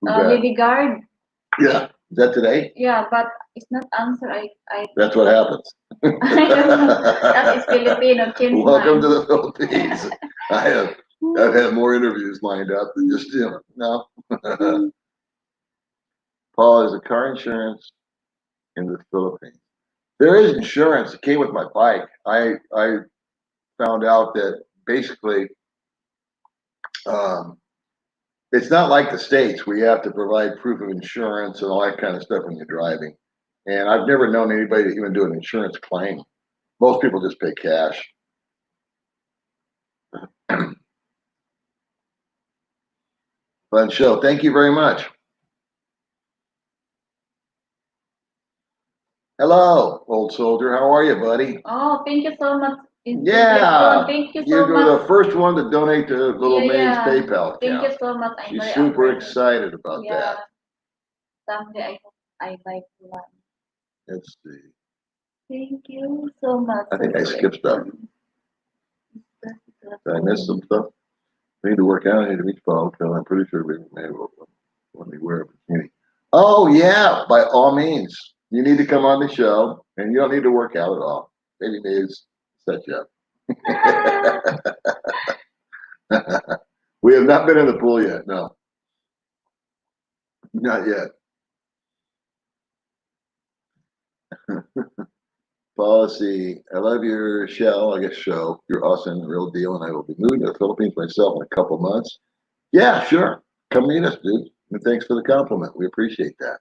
Who's that? Lady Guard. Yeah. Is that today? Yeah, but it's not answer. I That's what happens. I don't know. That is Filipino. Change Welcome mind. to the Philippines. I've had more interviews lined up than just him. No. Paul, is a car insurance in the Philippines? There is insurance. It came with my bike. I found out that basically it's not like the States where you have to provide proof of insurance and all that kind of stuff when you're driving. And I've never known anybody to even do an insurance claim. Most people just pay cash. Fun show. Thank you very much. Hello, old soldier. How are you, buddy? Oh, thank you so much. Yeah. Thank you You so were much. the first one to donate to Little May's Yeah. PayPal Thank you account. so much. I'm She's very super appreciative. excited about Yeah. that. Someday I hope I buy one. Let's see. Thank you so much. I think I skipped stuff. Did I miss some stuff? I need to work out. I need to meet Paul because I'm pretty sure we may let me wear a bikini. Oh yeah, by all means. You need to come on the show, and you don't need to work out at all. Maybe Dave's set you up. We have not been in the pool yet. No, not yet. Policy. I love your show. I guess show. You're awesome, real deal. And I will be moving to the Philippines myself in a couple months. Yeah, sure. Come meet us, dude. And thanks for the compliment. We appreciate that.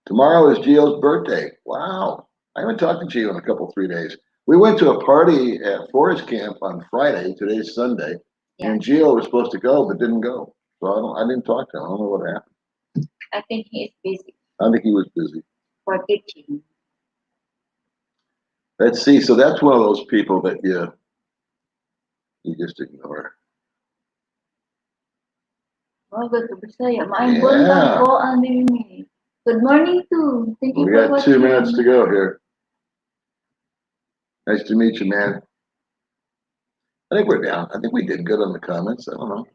Tomorrow is Gio's birthday. Wow. I haven't talked to Gio in a couple, 3 days. We went to a party at Forest Camp on Friday. Today's Sunday. Yeah. And Gio was supposed to go, but didn't go. So I didn't talk to him. I don't know what happened. I think he is busy I think he was busy. for teaching. Let's see. So that's one of those people that you just ignore. Bago to Bisaya. Maayong Yeah. buntag po ang nini. Good morning too. Thank you We for got watching. 2 minutes to go here. Nice to meet you, man. I think we're down. I think we did good on the comments. I don't know.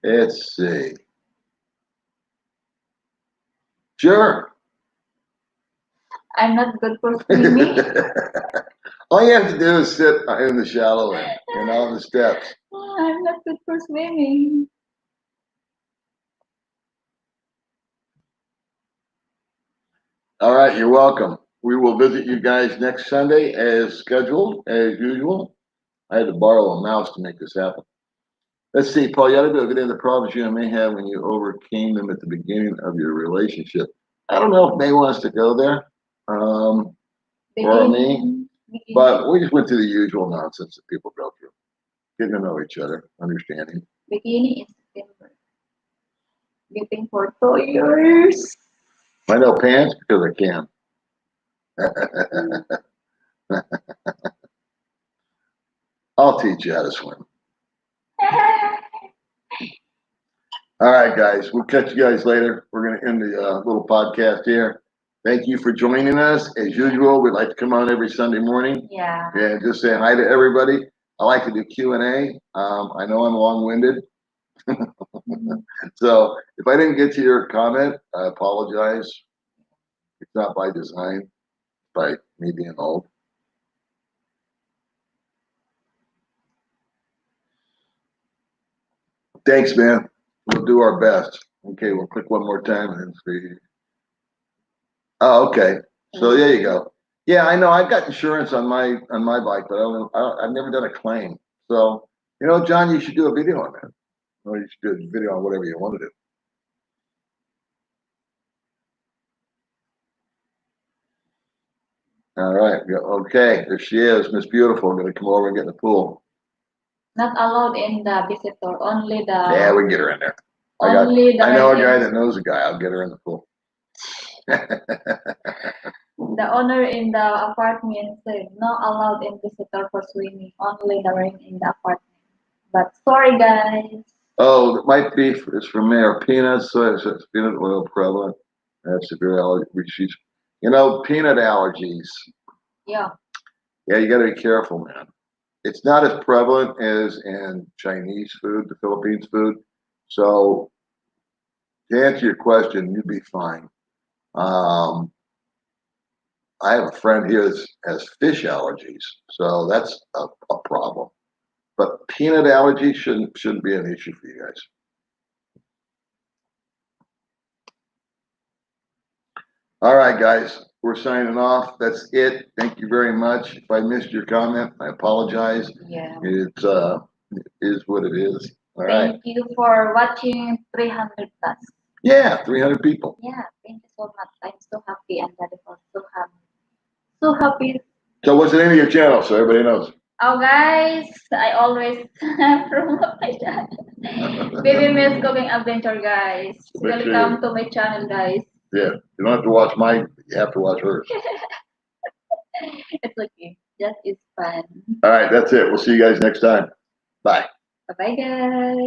Let's see. Sure. I'm not good for swimming. All you have to do is sit in the shallow end and on the steps. I'm not good for swimming. All right, you're welcome. We will visit you guys next Sunday as scheduled, as usual. I had to borrow a mouse to make this happen. Let's see, Paul, you ought to do a video of the problems you may have when you overcame them at the beginning of your relationship. I don't know if May wants to go there, or me, but we just went through the usual nonsense that people go through. Getting to know each other, understanding. Beginning in September. Getting for 2 years. I know pants because I can. I'll teach you how to swim. All right, guys. We'll catch you guys later. We're going to end the little podcast here. Thank you for joining us. As usual, we'd like to come on every Sunday morning Yeah. and just say hi to everybody. I like to do Q&A. I know I'm long-winded. So if I didn't get to your comment, I apologize. It's not by design, it's by me being old. Thanks, man. We'll do our best. Okay, we'll click one more time and then see. Oh, okay. So there you go. Yeah, I know. I've got insurance on my bike, but I've never done a claim. So John, you should do a video on that. Or you should do a video on whatever you want to do. All right. Yeah, okay. There she is, Miss Beautiful. I'm gonna come over and get in the pool. Not allowed in the visitor. Only the. Yeah, we can get her in there. I know a guy that knows a guy. I'll get her in the pool. The owner in the apartment said not allowed in visitor for swimming. Only the rain in the apartment. But sorry, guys. Oh, it might be. It's from Mayor Peanuts. So it's peanut oil prevalent. That's severe allergy. Peanut allergies. Yeah. Yeah, you got to be careful, man. It's not as prevalent as in Chinese food, the Philippines food. So to answer your question, you'd be fine. I have a friend here that has fish allergies, so that's a problem. But peanut allergy shouldn't be an issue for you guys. All right, guys, we're signing off. That's it. Thank you very much. If I missed your comment, I apologize. Yeah. It is what it is. All right. Thank you for watching 300 plus. Yeah, 300 people. Yeah, thank you so much. I'm so happy and grateful. So happy. So happy. So what's the name of your channel so everybody knows? Oh, guys, I always promote my channel. Baby Mills Cooking Adventure, guys. Welcome to my channel, guys. Yeah, you don't have to watch mine. You have to watch hers. It's okay. That is fun. All right, that's it. We'll see you guys next time. Bye. Bye-bye, guys.